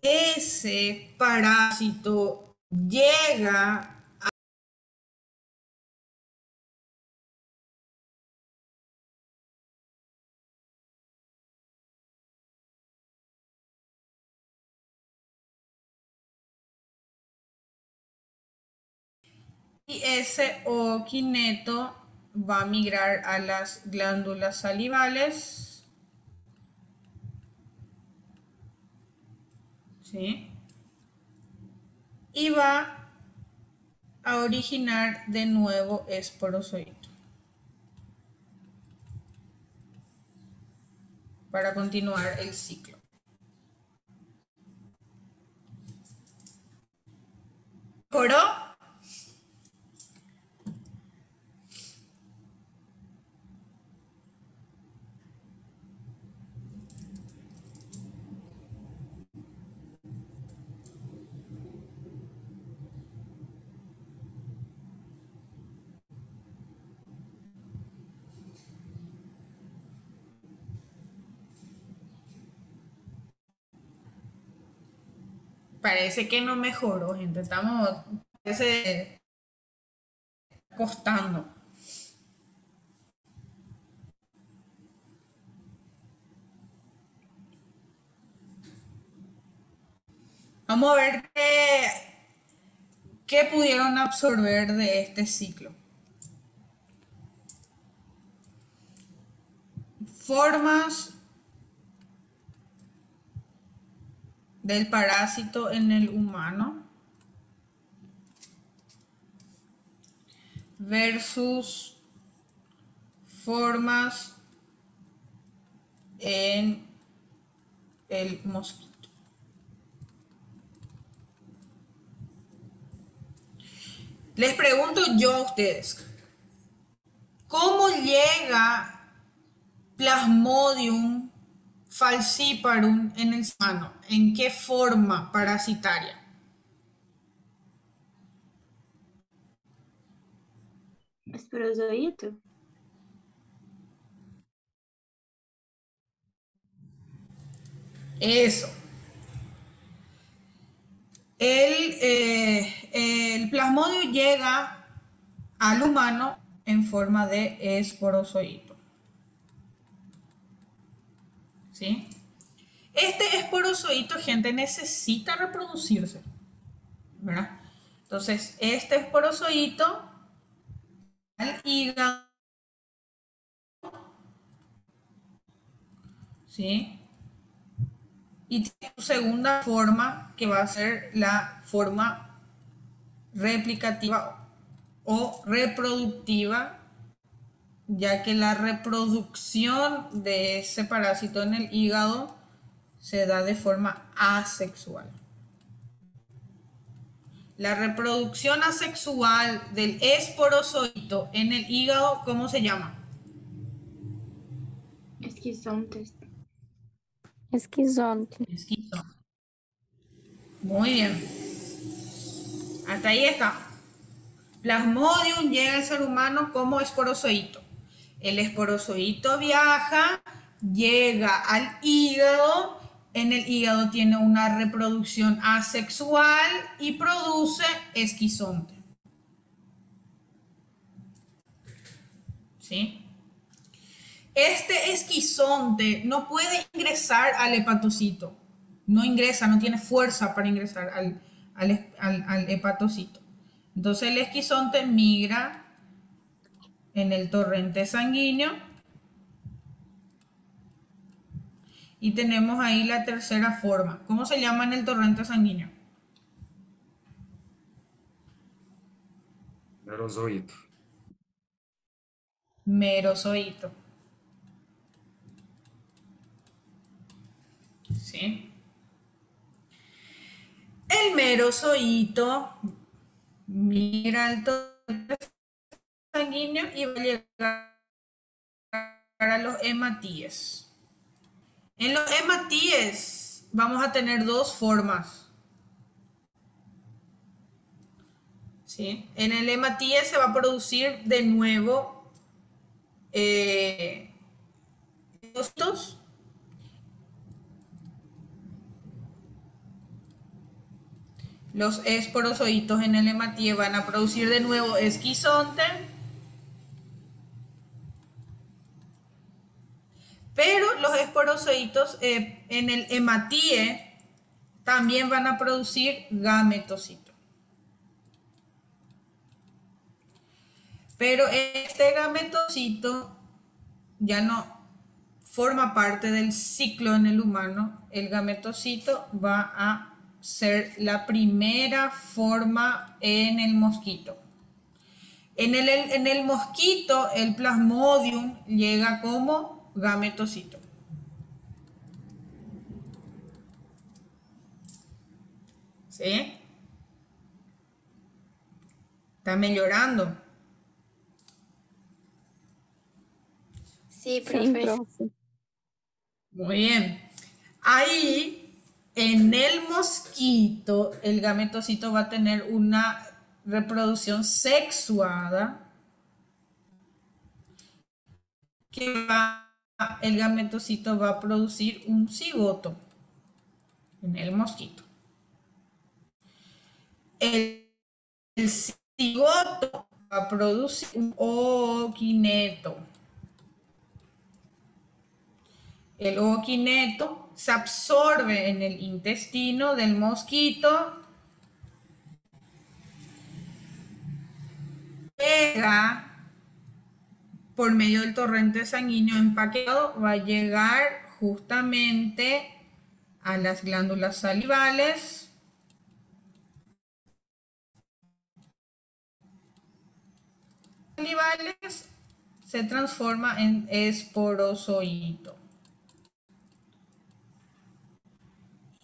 ese parásito llega y ese ookineto va a migrar a las glándulas salivales, ¿sí? Y va a originar de nuevo esporozoito para continuar el ciclo. ¿Mejoró? Parece que no mejoró, gente. Parece costando. Vamos a ver qué pudieron absorber de este ciclo. Formas del parásito en el humano versus formas en el mosquito. Les pregunto yo a ustedes, ¿cómo llega Plasmodium falciparum en el ser humano? ¿En qué forma parasitaria? Esporozoito? Eso. El plasmodium llega al humano en forma de esporozoito, ¿sí? Este esporozoito, gente, necesita reproducirse, ¿verdad? Entonces, este esporozoito al hígado, ¿sí? Y tiene su segunda forma, que va a ser la forma replicativa o reproductiva, ya que la reproducción de ese parásito en el hígado se da de forma asexual. La reproducción asexual del esporozoito en el hígado, ¿cómo se llama? Esquizontes. Esquizonte. Esquizón. Muy bien. Hasta ahí está. Plasmodium llega al ser humano como esporozoito. El esporozoito viaja, llega al hígado. En el hígado tiene una reproducción asexual y produce esquizonte. ¿Sí? Este esquizonte no puede ingresar al hepatocito. No ingresa, no tiene fuerza para ingresar al hepatocito. Entonces el esquizonte migra en el torrente sanguíneo y tenemos ahí la tercera forma. ¿Cómo se llama en el torrente sanguíneo? Merozoito. Merozoito. ¿Sí? El merozoito migra al torrente sanguíneo y va a llegar a los hematíes. En los hematíes vamos a tener dos formas. ¿Sí? En el hematíes se va a producir de nuevo estos. Los esporozoitos en el hematíes van a producir de nuevo esquizonte. Pero los esporozoitos en el hematíe también van a producir gametocito. Pero este gametocito ya no forma parte del ciclo en el humano. El gametocito va a ser la primera forma en el mosquito. En el mosquito, el plasmodium llega como gametocito. ¿Sí? Está mejorando. Sí, Sí, profe. profe. Muy bien. Ahí, en el mosquito, el gametocito va a tener una reproducción sexuada el gametocito va a producir un cigoto en el mosquito. El cigoto va a producir un ooquineto. El ooquineto se absorbe en el intestino del mosquito, llega por medio del torrente sanguíneo empaquetado, va a llegar justamente a las glándulas salivales. Se transforma en esporozoito.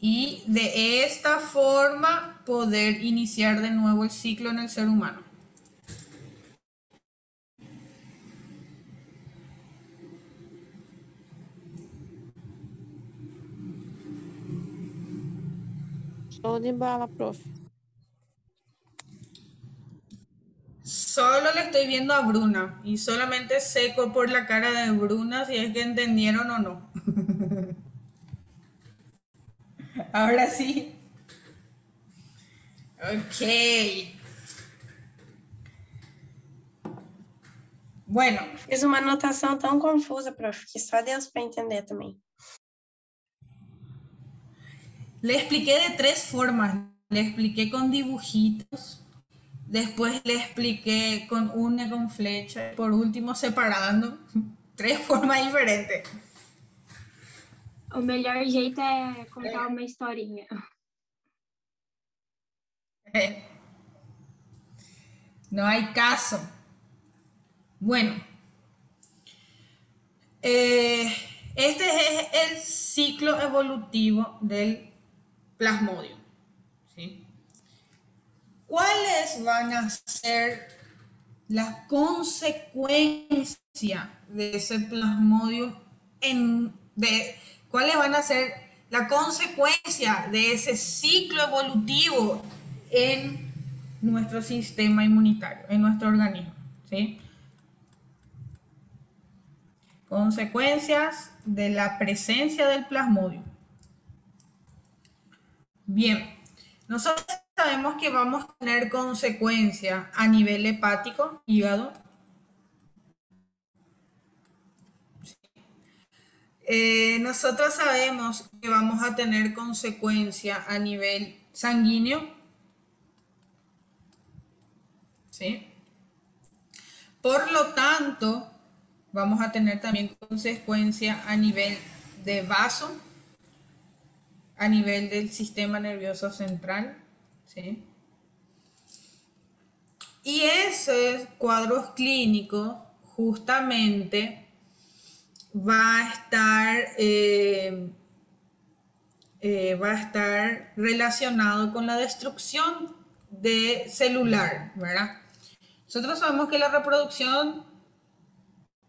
Y de esta forma poder iniciar de nuevo el ciclo en el ser humano. Show de bala, profe. Solo le estoy viendo a Bruna y solamente seco por la cara de Bruna si es que entendieron o no. Ahora sí. Ok. Bueno, Fiz uma anotação tão confusa, prof, que só Deus para entender também. le expliqué de tres formas. Le expliqué con dibujitos. Después le expliqué con una con flecha. Por último, separando. Tres formas diferentes. O melhor jeito é contar uma historinha. No hay caso. Bueno, este es el ciclo evolutivo del plasmodium. ¿Sí? ¿cuáles van a ser las consecuencias de ese plasmodium cuáles van a ser la consecuencia de ese ciclo evolutivo en nuestro sistema inmunitario, en nuestro organismo? ¿Sí? Consecuencias de la presencia del plasmodium. Bien, nosotros sabemos que vamos a tener consecuencias a nivel hepático, hígado. Nosotros sabemos que vamos a tener consecuencias a nivel sanguíneo. ¿Sí? Por lo tanto, vamos a tener también consecuencias a nivel de vaso, a nivel del sistema nervioso central. ¿Sí? Y esos cuadros clínicos justamente va a estar relacionado con la destrucción de celular, ¿verdad? Nosotros sabemos que la reproducción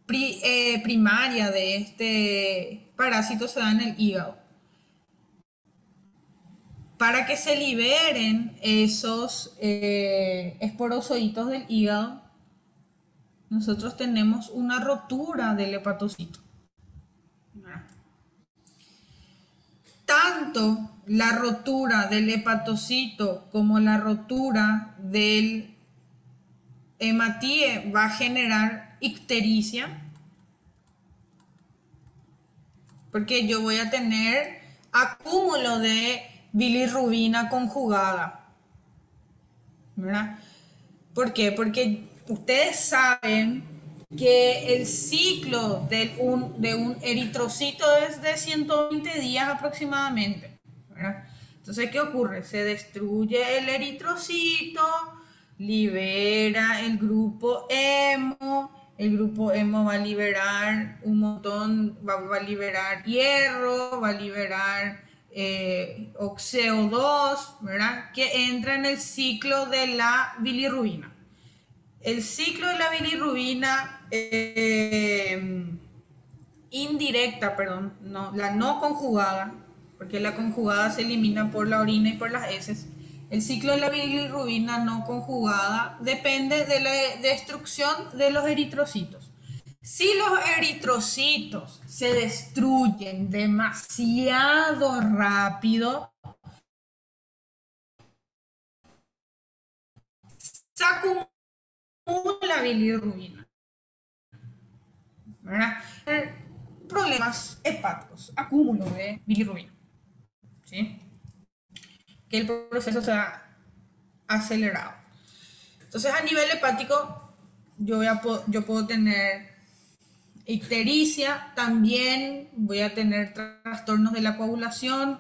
primaria de este parásito se da en el hígado. Para que se liberen esos esporozoitos del hígado, nosotros tenemos una rotura del hepatocito. Tanto la rotura del hepatocito como la rotura del hematíe va a generar ictericia, porque yo voy a tener acúmulo de bilirrubina conjugada, ¿verdad? ¿Por qué? Porque ustedes saben que el ciclo de un eritrocito es de 120 días aproximadamente, ¿verdad? Entonces, ¿qué ocurre? Se destruye el eritrocito, libera el grupo hemo va a liberar un montón, va a liberar hierro, va a liberar CO2, ¿verdad? Que entra en el ciclo de la bilirrubina. El ciclo de la bilirrubina indirecta, perdón, no, la no conjugada, porque la conjugada se elimina por la orina y por las heces. El ciclo de la bilirrubina no conjugada depende de la destrucción de los eritrocitos. Si los eritrocitos se destruyen demasiado rápido, se acumula bilirrubina, ¿verdad? Problemas hepáticos, acúmulo de bilirrubina, ¿sí? Que el proceso sea acelerado. Entonces, a nivel hepático, yo puedo tener ictericia, también voy a tener trastornos de la coagulación,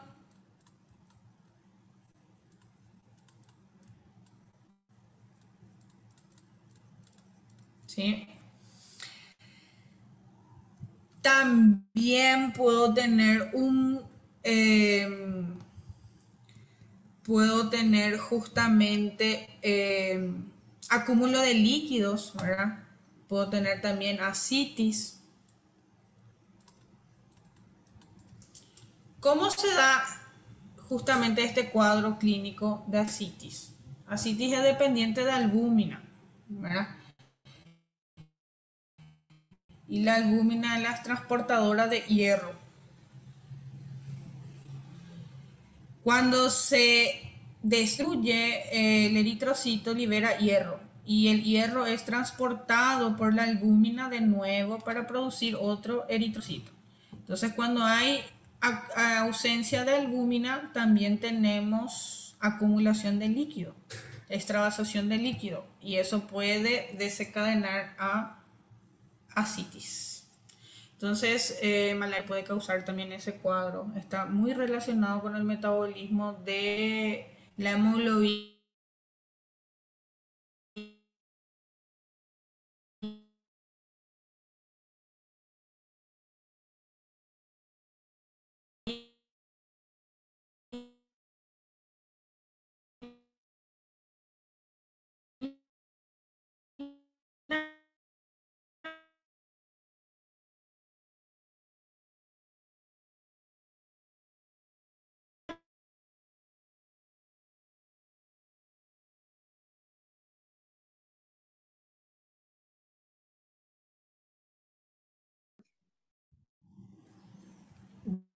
¿sí? También puedo tener justamente acúmulo de líquidos, ¿verdad? Puedo tener también ascitis. ¿Cómo se da justamente este cuadro clínico de ascitis? Ascitis es dependiente de albúmina, ¿verdad? Y la albúmina es la transportadora de hierro. Cuando se destruye el eritrocito, libera hierro. Y el hierro es transportado por la albúmina de nuevo para producir otro eritrocito. Entonces, cuando hay ausencia de albúmina, también tenemos acumulación de líquido, extravasación de líquido. Y eso puede desencadenar a ascitis. Entonces, malaria puede causar también ese cuadro. Está muy relacionado con el metabolismo de la hemoglobina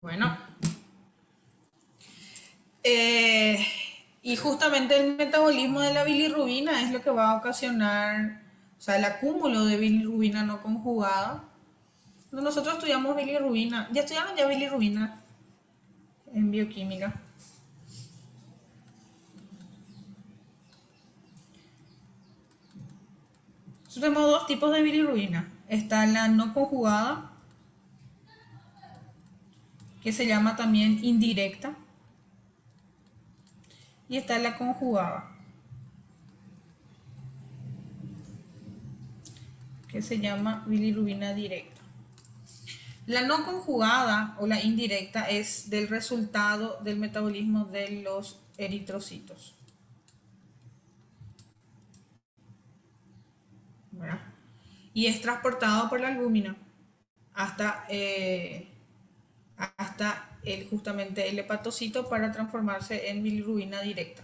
Bueno, y justamente el metabolismo de la bilirrubina es lo que va a ocasionar, o sea, el acúmulo de bilirrubina no conjugada. Nosotros estudiamos bilirrubina, ya estudiamos ya bilirrubina en bioquímica. Nosotros tenemos dos tipos de bilirrubina. Está la no conjugada, que se llama también indirecta, y está la conjugada, que se llama bilirrubina directa. La no conjugada o la indirecta es del resultado del metabolismo de los eritrocitos. ¿Verdad? Y es transportado por la albúmina hasta justamente el hepatocito para transformarse en bilirrubina directa.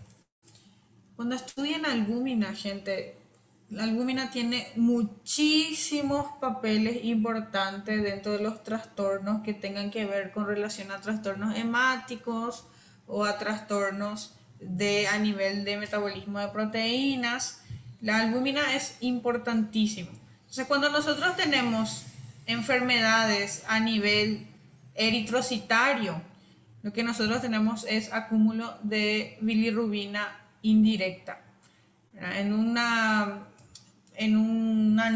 Cuando estudian albúmina, gente, la albúmina tiene muchísimos papeles importantes dentro de los trastornos que tengan que ver con relación a trastornos hemáticos o a trastornos a nivel de metabolismo de proteínas. La albúmina es importantísimo. Entonces, cuando nosotros tenemos enfermedades a nivel eritrocitario, lo que nosotros tenemos es acúmulo de bilirrubina indirecta. En una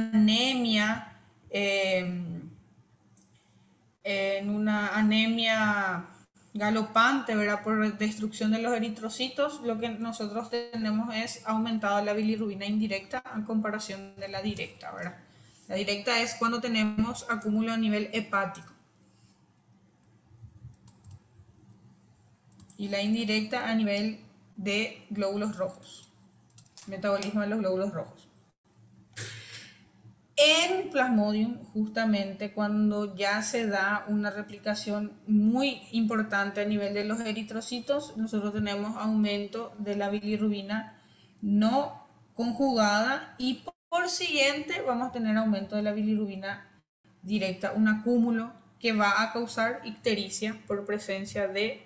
anemia, galopante, ¿verdad? Por destrucción de los eritrocitos, lo que nosotros tenemos es aumentado la bilirrubina indirecta en comparación de la directa, ¿verdad? La directa es cuando tenemos acúmulo a nivel hepático. Y la indirecta a nivel de glóbulos rojos. Metabolismo de los glóbulos rojos. En Plasmodium, justamente cuando ya se da una replicación muy importante a nivel de los eritrocitos, nosotros tenemos aumento de la bilirrubina no conjugada y por siguiente vamos a tener aumento de la bilirrubina directa, un acúmulo que va a causar ictericia por presencia de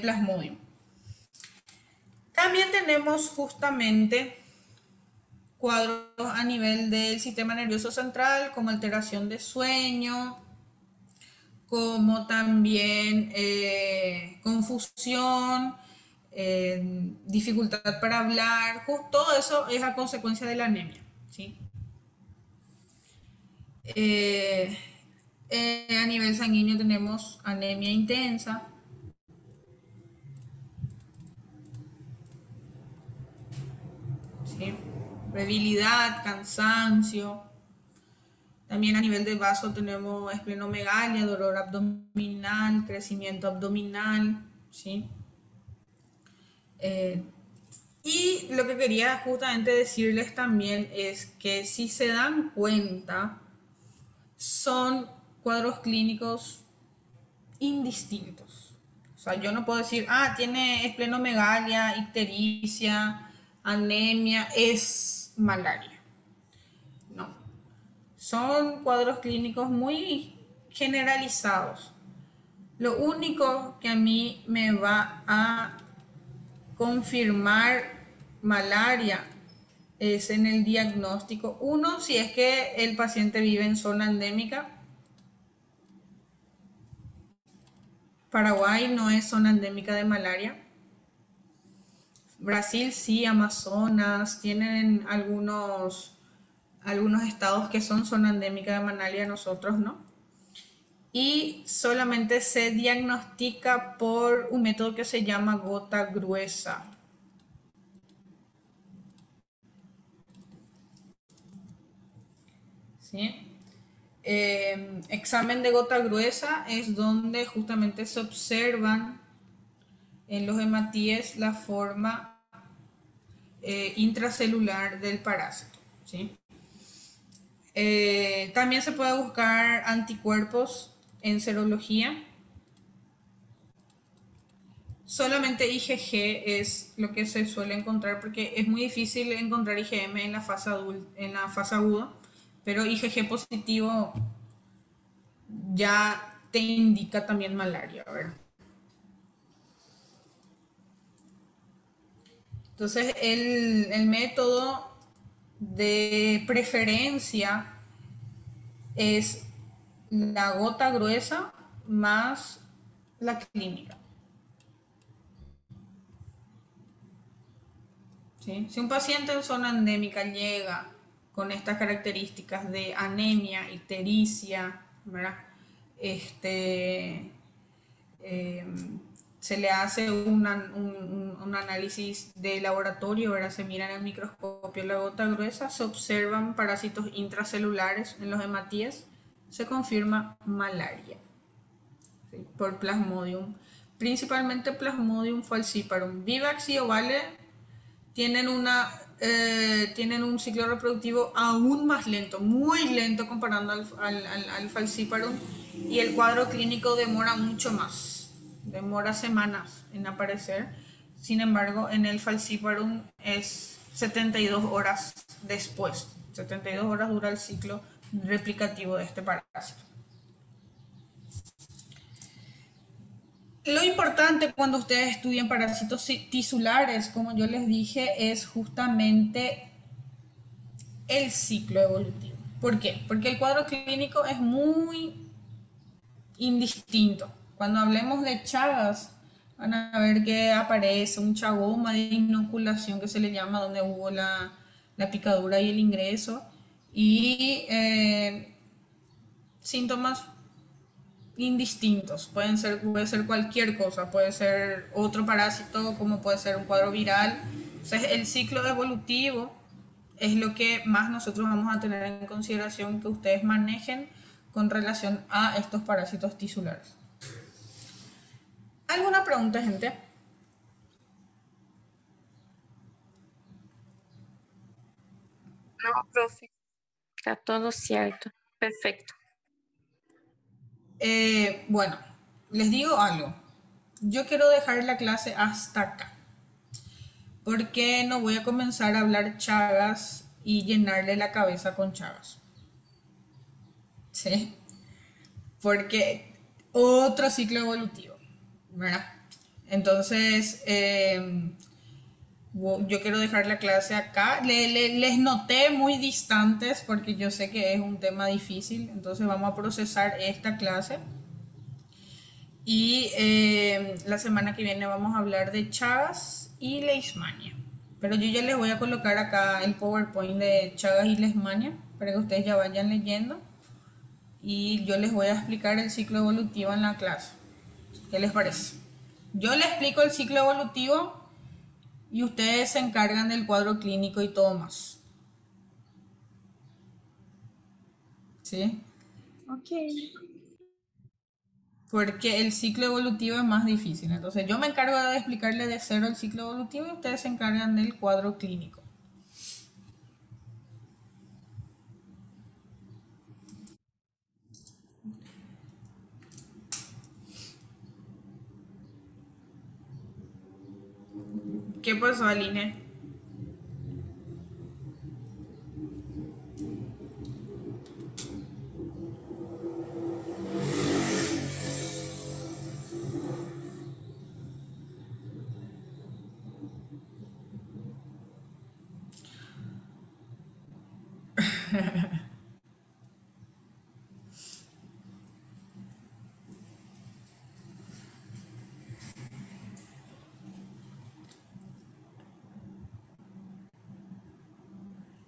Plasmodium. También tenemos justamente cuadros a nivel del sistema nervioso central, como alteración de sueño, como también confusión, dificultad para hablar. Todo eso es a consecuencia de la anemia, ¿sí? A nivel sanguíneo tenemos anemia intensa, ¿sí? Debilidad, cansancio. También a nivel de vaso tenemos esplenomegalia, dolor abdominal, crecimiento abdominal, ¿sí? Y lo que quería justamente decirles también es que si se dan cuenta, son cuadros clínicos indistintos. O sea, yo no puedo decir, tiene esplenomegalia, ictericia, anemia, es malaria. No. Son cuadros clínicos muy generalizados. Lo único que a mí me va a confirmar malaria es en el diagnóstico. Uno, si es que el paciente vive en zona endémica. Paraguay no es zona endémica de malaria. Brasil sí, Amazonas, tienen algunos estados que son zona endémica de malaria, nosotros no. Y solamente se diagnostica por un método que se llama gota gruesa. ¿Sí? Examen de gota gruesa es donde justamente se observan en los hematíes la forma intracelular del parásito, ¿sí? También se puede buscar anticuerpos en serología. Solamente IgG es lo que se suele encontrar porque es muy difícil encontrar IgM en la fase aguda, pero IgG positivo ya te indica también malaria, ¿verdad? Entonces, el método de preferencia es la gota gruesa más la clínica. ¿Sí? Si un paciente en zona endémica llega con estas características de anemia, ictericia, ¿verdad? Se le hace un análisis de laboratorio, ¿verdad? Se mira en el microscopio la gota gruesa, se observan parásitos intracelulares en los hematíes, se confirma malaria, ¿sí? Por Plasmodium, principalmente Plasmodium falciparum. Vivax y Ovale tienen un ciclo reproductivo aún más lento, muy lento comparando al falciparum, y el cuadro clínico demora mucho más, demora semanas en aparecer. Sin embargo, en el falciparum es 72 horas después, 72 horas dura el ciclo replicativo de este parásito. Lo importante cuando ustedes estudian parásitos tisulares, como yo les dije, es justamente el ciclo evolutivo. ¿Por qué? Porque el cuadro clínico es muy indistinto. Cuando hablemos de Chagas, van a ver que aparece un chagoma de inoculación que se le llama, donde hubo la picadura y el ingreso, y síntomas indistintos. Puede ser cualquier cosa, puede ser otro parásito, como puede ser un cuadro viral. Entonces, el ciclo evolutivo es lo que más nosotros vamos a tener en consideración que ustedes manejen con relación a estos parásitos tisulares. ¿Alguna pregunta, gente? No, profe. Está todo cierto. Perfecto. Bueno, les digo algo. Yo quiero dejar la clase hasta acá, porque no voy a comenzar a hablar Chagas y llenarle la cabeza con Chagas. ¿Sí? Porque otro ciclo evolutivo, ¿verdad? Entonces, yo quiero dejar la clase acá. Les noté muy distantes porque yo sé que es un tema difícil. Entonces vamos a procesar esta clase. Y la semana que viene vamos a hablar de Chagas y Leishmania. Pero yo ya les voy a colocar acá el PowerPoint de Chagas y Leishmania para que ustedes ya vayan leyendo. Y yo les voy a explicar el ciclo evolutivo en la clase. ¿Qué les parece? Yo les explico el ciclo evolutivo y ustedes se encargan del cuadro clínico y todo más. ¿Sí? Ok. Porque el ciclo evolutivo es más difícil. Entonces yo me encargo de explicarle de cero el ciclo evolutivo y ustedes se encargan del cuadro clínico. ¿Qué pasó, Aline?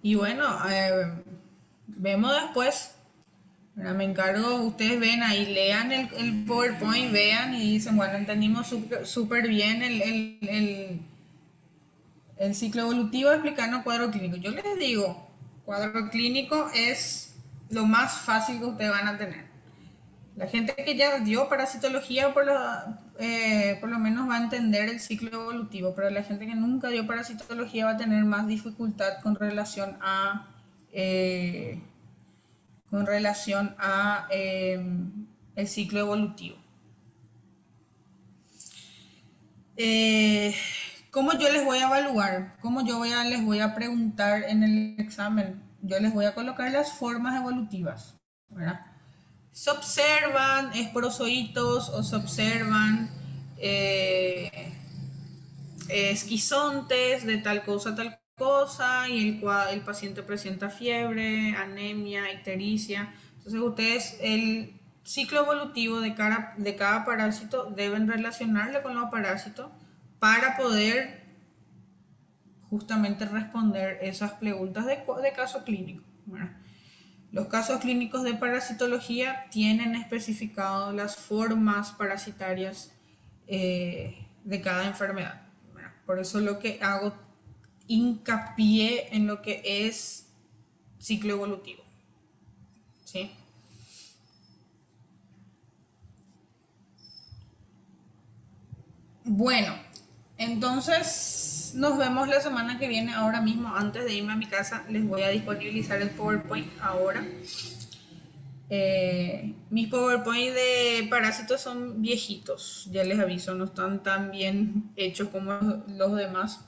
Y bueno, vemos después. Ahora me encargo, ustedes ven ahí, lean el PowerPoint, vean y dicen, bueno, entendimos súper bien el ciclo evolutivo explicando cuadro clínico. Yo les digo, cuadro clínico es lo más fácil que ustedes van a tener. La gente que ya dio parasitología por lo menos va a entender el ciclo evolutivo, pero la gente que nunca dio parasitología va a tener más dificultad con relación a el ciclo evolutivo. ¿Cómo yo les voy a evaluar? ¿Cómo les voy a preguntar en el examen? Yo les voy a colocar las formas evolutivas, ¿verdad? Se observan esporozoitos o se observan esquizontes de tal cosa, y el paciente presenta fiebre, anemia, ictericia. Entonces ustedes el ciclo evolutivo de cada parásito deben relacionarle con los parásitos para poder justamente responder esas preguntas de caso clínico. Bueno, los casos clínicos de parasitología tienen especificado las formas parasitarias de cada enfermedad. Bueno, por eso lo que hago hincapié en lo que es ciclo evolutivo. ¿Sí? Bueno, entonces nos vemos la semana que viene. Ahora mismo, antes de irme a mi casa, les voy a disponibilizar el PowerPoint ahora. Mis PowerPoint de parásitos son viejitos, ya les aviso, no están tan bien hechos como los demás,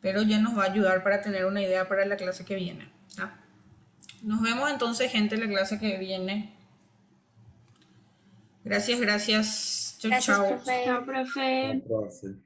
pero ya nos va a ayudar para tener una idea para la clase que viene. ¿Ah? Nos vemos entonces, gente, en la clase que viene. Gracias, gracias. Chau, Gracias, chau. profe. Chao, profe. Próximo.